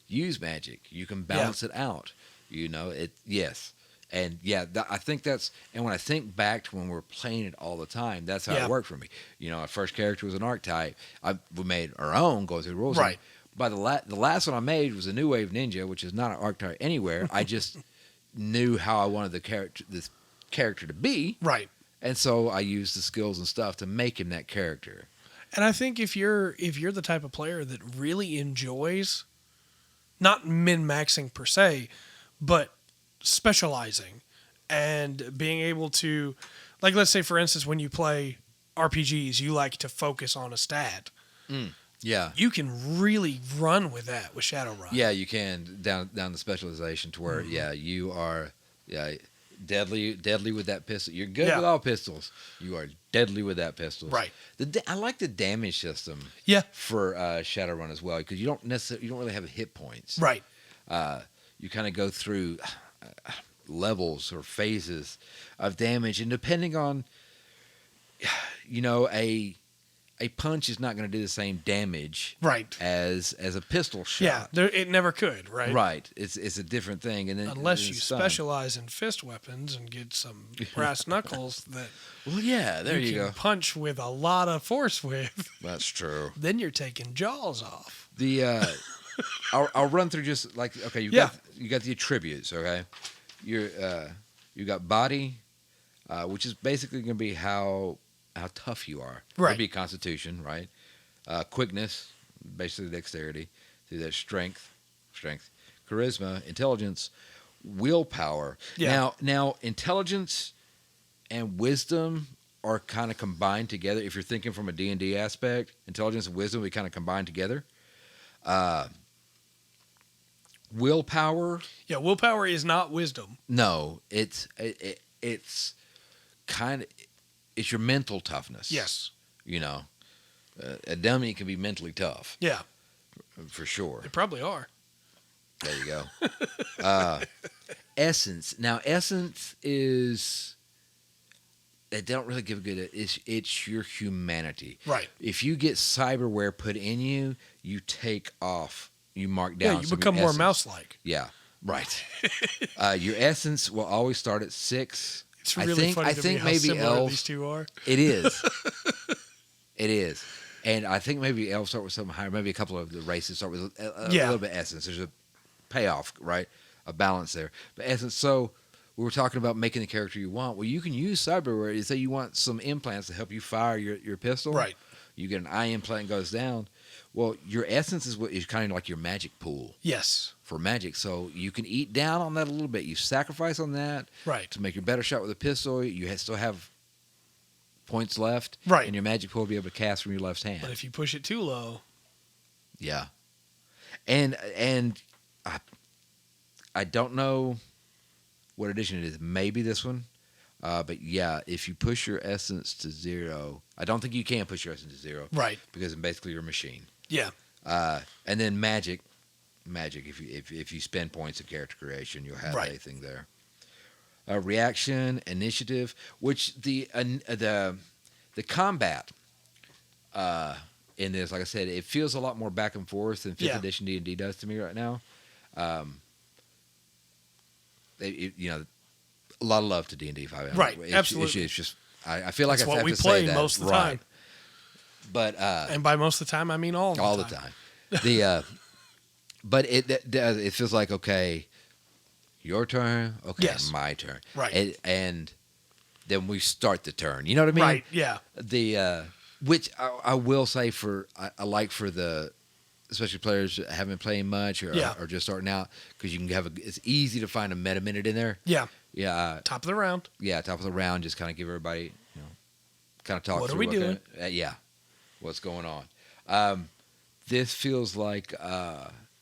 use magic. You can balance it out. Yes. And I think that's, and when I think back to when we were playing it all the time, that's how it worked for me. Our first character was an archetype. We made our own, go through the rules. Right. By the last one I made was a New Wave Ninja, which is not an archetype anywhere. I just knew how I wanted this character to be. Right. And so I used the skills and stuff to make him that character. And I think if you're the type of player that really enjoys not min-maxing per se, but specializing and being able to, like, let's say for instance, when you play RPGs, you like to focus on a stat. Yeah. You can really run with that with Shadowrun. Yeah, you can down the specialization to where you are deadly with that pistol. You're good with all pistols. You are deadly with that pistol. Right. I like the damage system. Yeah. For Shadowrun as well, because you don't really have hit points. Right. You kind of go through levels or phases of damage, and depending on a punch is not going to do the same damage as a pistol shot. Yeah, it never could, right? Right. It's a different thing, and then unless you specialize in fist weapons and get some brass knuckles that there you go. Punch with a lot of force with. That's true. Then you're taking jaws off. The I'll run through just like okay. You got the attributes. Okay, you got body, which is basically going to be how tough you are. Right. It'd be Constitution, right? Quickness, basically dexterity. See that strength, charisma, intelligence, willpower. Yeah. Now intelligence and wisdom are kind of combined together. If you're thinking from a D&D aspect, intelligence and wisdom we kind of combine together. Willpower. Yeah, willpower is not wisdom. No, it's kind of it's your mental toughness. Yes. You know, a dummy can be mentally tough. Yeah. For sure. They probably are. There you go. Essence. Now, essence is. They don't really give a good. It's your humanity. Right. If you get cyberware put in you, you take off. You mark down. Yeah, you become more mouse-like. Yeah. Right. Your essence will always start at 6. It's really funny to me how similar these two are. It is. It is. And I think maybe elves start with something higher. Maybe a couple of the races start with a little bit essence. There's a payoff, right? A balance there. But essence, so we were talking about making the character you want. Well, you can use cyberware. You say you want some implants to help you fire your pistol. Right. You get an eye implant goes down. Well, your essence is kind of like your magic pool. Yes. For magic. So you can eat down on that a little bit. You sacrifice on that. Right. To make your better shot with a pistol. You still have points left. Right. And your magic pool will be able to cast from your left hand. But if you push it too low. Yeah. And I don't know what edition it is. Maybe this one. But yeah, if you push your essence to 0, I don't think you can push your essence to 0. Right. Because basically you're a machine. Yeah. And then magic. If you spend points of character creation, you'll have anything there. Reaction, initiative, which the combat in this, like I said, it feels a lot more back and forth than 5th edition D&D does to me right now. A lot of love to D&D 5e. Right, absolutely. It's just I feel like that's I what have we to play say that. most of the time. But and by most of the time, I mean all the time. But it feels like okay, your turn. Okay, yes. My turn. Right. And then we start the turn. You know what I mean? Right. Yeah. Which I will say I like for the especially players that haven't been playing much or just starting out because you can it's easy to find a meta minute in there. Yeah. Yeah. Top of the round. Yeah, top of the round. Just kind of give everybody, kind of talk. What through are we doing? What's going on? This feels like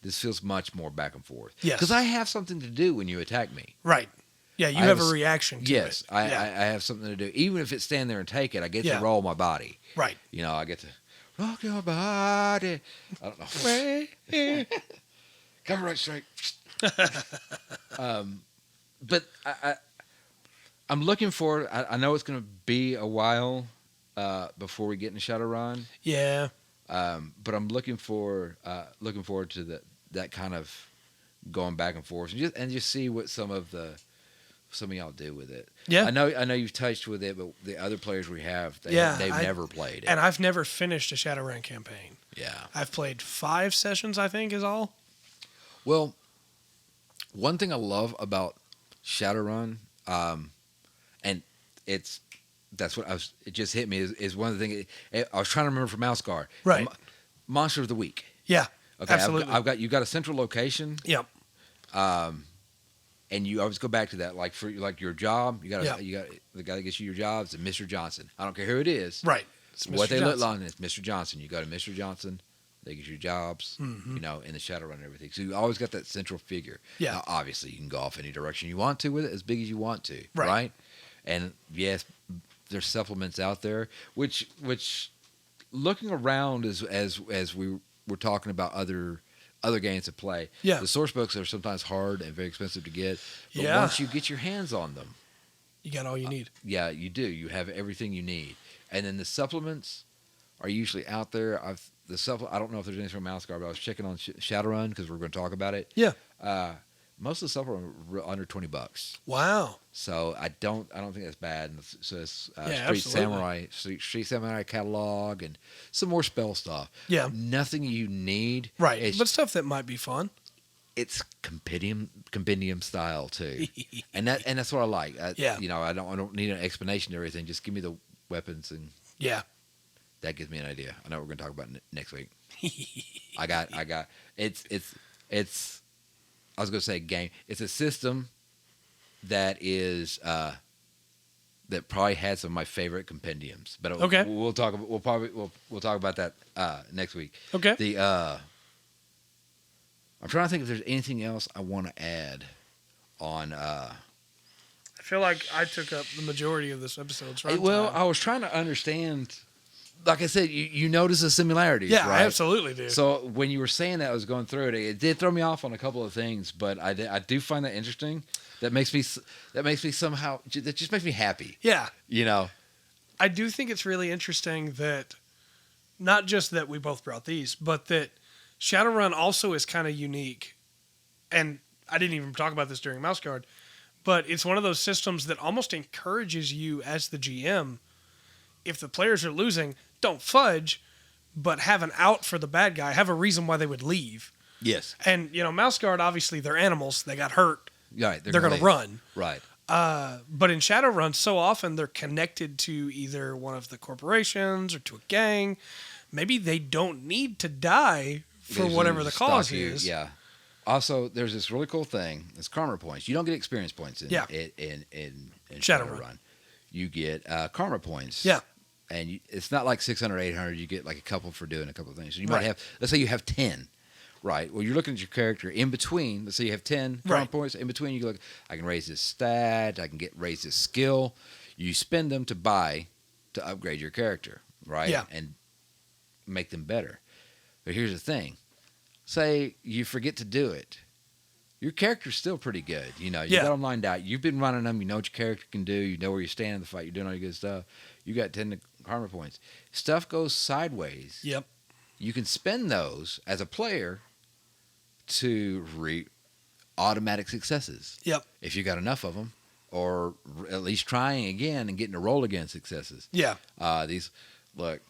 this feels much more back and forth. Yes. Because I have something to do when you attack me. Right. Yeah, you have a reaction to it. Yes, I have something to do. Even if it's stand there and take it, I get to roll my body. Right. I get to rock your body. I don't know. Come right straight. But I'm looking forward. I know it's going to be a while before we get into Shadowrun. Yeah. But I'm looking forward to that kind of going back and forth and just see what some of y'all do with it. Yeah. I know you've touched with it, but the other players we have, they've never played it. And I've never finished a Shadowrun campaign. Yeah. I've played 5 sessions, I think, is all. Well, one thing I love about Shadowrun, and that's what it just hit me is one of the things I was trying to remember from Mouse Guard. Right. Monster of the Week. Yeah. Okay. Absolutely. You've got a central location. Yep. And you always go back to that, like for your job, you got the guy that gets you your jobs, and Mr. Johnson. I don't care who it is. Right. It's what Mr. they Johnson. look like is Mr. Johnson. You go to Mr. Johnson, they get you jobs, in the Shadowrun and everything. So you always got that central figure. Yeah. Now, obviously, you can go off any direction you want to with it, as big as you want to. Right. And yes, there's supplements out there, which looking around as we were talking about other games to play. Yeah. The source books are sometimes hard and very expensive to get. But once you get your hands on them, you got all you need. Yeah, you do. You have everything you need. And then the supplements are usually out there. I don't know if there's anything from Mouse Guard, but I was checking on Shadowrun because we're going to talk about it. Yeah. most of the stuff are under $20. Wow. So I don't think that's bad. And so it's absolutely. Street Samurai catalog and some more spell stuff. Yeah. Nothing you need. Right. But stuff that might be fun. It's compendium style too, and that's what I like. Yeah. I don't need an explanation to everything. Just give me the weapons, and Yeah. that gives me an idea. I know what we're going to talk about next week. I got it's. I was going to say game. It's a system that is that probably had some of my favorite compendiums. But Okay. we'll talk about that next week. Okay. I'm trying to think if there's anything else I want to add on. I feel like I took up the majority of this episode's runtime. Well, I was trying to understand. Like I said, you notice the similarities. Yeah, right? I absolutely do. So when you were saying that, I was going through it. It did throw me off on a couple of things, but I do find that interesting. That makes me somehow. That just makes me happy. Yeah. I do think it's really interesting that not just that we both brought these, but that Shadowrun also is kind of unique. And I didn't even talk about this during Mouse Guard, but it's one of those systems that almost encourages you as the GM, if the players are losing, don't fudge, but have an out for the bad guy, have a reason why they would leave. Yes. And, Mouse Guard, obviously, they're animals. They got hurt. Right. They're going to run. Right. But in Shadowrun, so often they're connected to either one of the corporations or to a gang. Maybe they don't need to die for whatever the cause is. Yeah. Also, there's this really cool thing. It's karma points. You don't get experience points in Shadowrun. You get karma points. Yeah. And it's not like 600, 800. You get like a couple for doing a couple of things. So you might have, let's say you have 10. Right. Well, you're looking at your character in between. Let's say you have 10 karma points. In between, you look, I can raise this stat. I can raise this skill. You spend them to upgrade your character. Right. Yeah. And make them better. But here's the thing. Say you forget to do it. Your character's still pretty good. You got them lined out. You've been running them. You know what your character can do. You know where you stand in the fight. You're doing all your good stuff. You got 10 karma points. Stuff goes sideways. Yep. You can spend those as a player to automatic successes. Yep. If you got enough of them, or at least trying again and getting a roll again successes. Yeah. Look,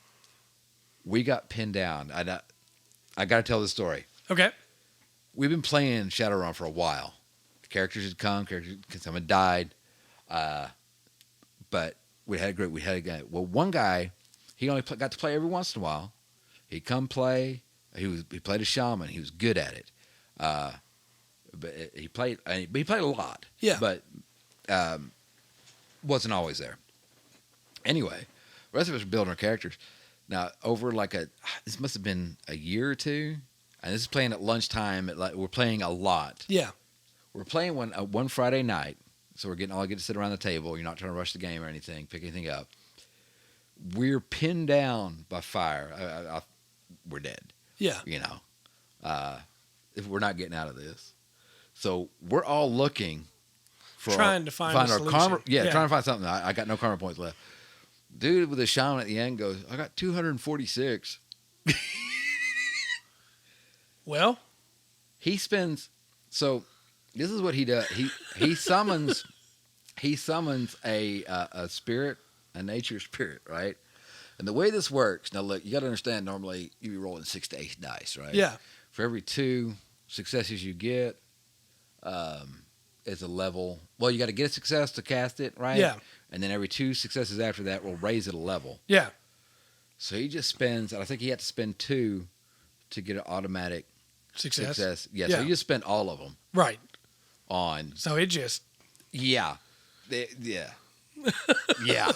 we got pinned down. I got to tell the story. Okay. We've been playing Shadowrun for a while. Characters had come. Someone died. But we had a guy. Well, one guy, he only got to play every once in a while. He'd come play. He played a shaman. He was good at it. But he played a lot. Yeah. But wasn't always there. Anyway, the rest of us were building our characters. Now, over this must have been a year or two, and this is playing at lunchtime. We're playing a lot. Yeah. We're playing one Friday night, so we get to sit around the table. You're not trying to rush the game or anything, pick anything up. We're pinned down by fire. We're dead. Yeah. If we're not getting out of this. So we're all looking for trying to find a solution. karma. Yeah, trying to find something. I got no karma points left. Dude with the shaman at the end goes, I got 246. Well, he spends. So this is what he does. He summons a spirit, a nature spirit, right? And the way this works, now look, you got to understand. Normally, you be rolling 6 to 8 dice, right? Yeah. For every 2 successes you get, is a level. Well, you got to get a success to cast it, right? Yeah. And then every 2 successes after that will raise it a level. Yeah. So he just spends, and I think he had to spend 2 to get an automatic success. Yeah. So he just spent all of them. Right. On. So it just. Yeah. Yeah. Yeah.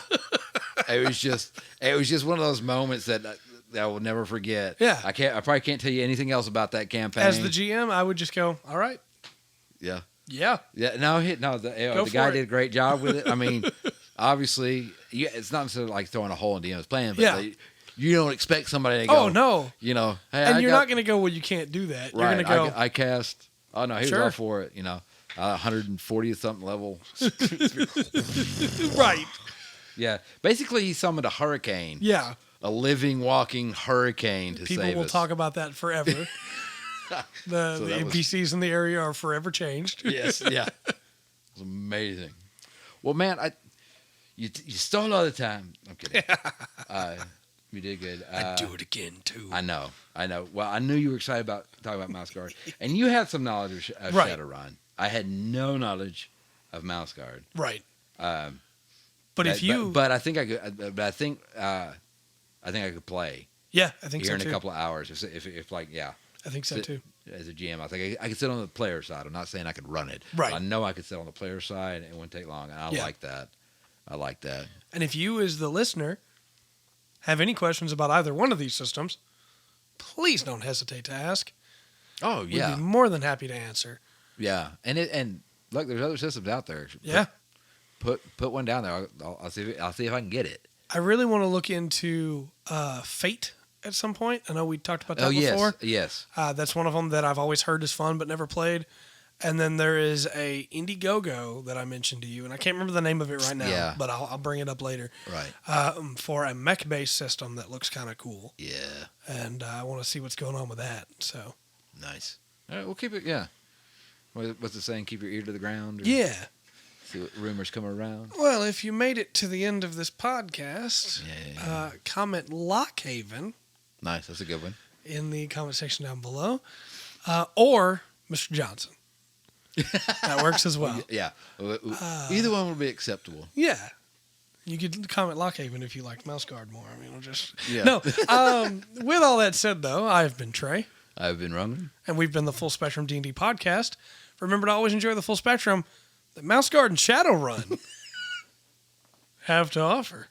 It was just one of those moments that I will never forget. Yeah. I probably can't tell you anything else about that campaign. As the GM, I would just go, all right. Yeah. Yeah. Yeah. No, the guy did a great job with it. I mean, obviously, it's not necessarily like throwing a hole in DM's plan, but you don't expect somebody to go. Oh, no. Hey, and you're not going to go, well, you can't do that. Right. You're going to go. I cast. Oh, no, he was all for it. 140 something level. Right. Yeah. Basically, he summoned a hurricane. Yeah. A living, walking hurricane to People save will us. talk about that forever. The NPCs in the area are forever changed. Yes, yeah. It was amazing. Well, man, you stole all the time. I'm kidding. You did good. I'd do it again, too. I know. Well, I knew you were excited about talking about Mouse Guard. And you had some knowledge of Right. Shadowrun. I had no knowledge of Mouse Guard. Right. But But I think I could. But I think I could play. Yeah, I think here so, in too. a couple of hours. If like, yeah. I think so, too. As a GM, I think I could sit on the player side. I'm not saying I could run it. Right. I know I could sit on the player side, and it wouldn't take long. And I like that. I like that. And if you, as the listener, have any questions about either one of these systems, please don't hesitate to ask. Oh, yeah. We'd be more than happy to answer. Yeah. And look, there's other systems out there. Yeah. Put one down there. I'll see if I can get it. I really want to look into Fate at some point. I know we talked about that before. Yes. That's one of them that I've always heard is fun but never played. And then there is a Indiegogo that I mentioned to you, and I can't remember the name of it right now, but I'll bring it up later. Right. For a mech-based system that looks kind of cool. Yeah. And I want to see what's going on with that. So nice. All right, we'll keep it. Yeah. What's the saying? Keep your ear to the ground. Yeah. See what rumors come around. Well, if you made it to the end of this podcast, comment Lockhaven. Nice. That's a good one. In the comment section down below, or Mr. Johnson. That works as well. Yeah. Either one would be acceptable. Yeah. You could comment Lockhaven if you liked Mouse Guard more. I mean, we'll just... Yeah. No. With all that said, though, I've been Trey. I've been Rungren. And we've been the Full Spectrum D&D podcast. Remember to always enjoy the full spectrum that Mouse Guard and Shadowrun have to offer.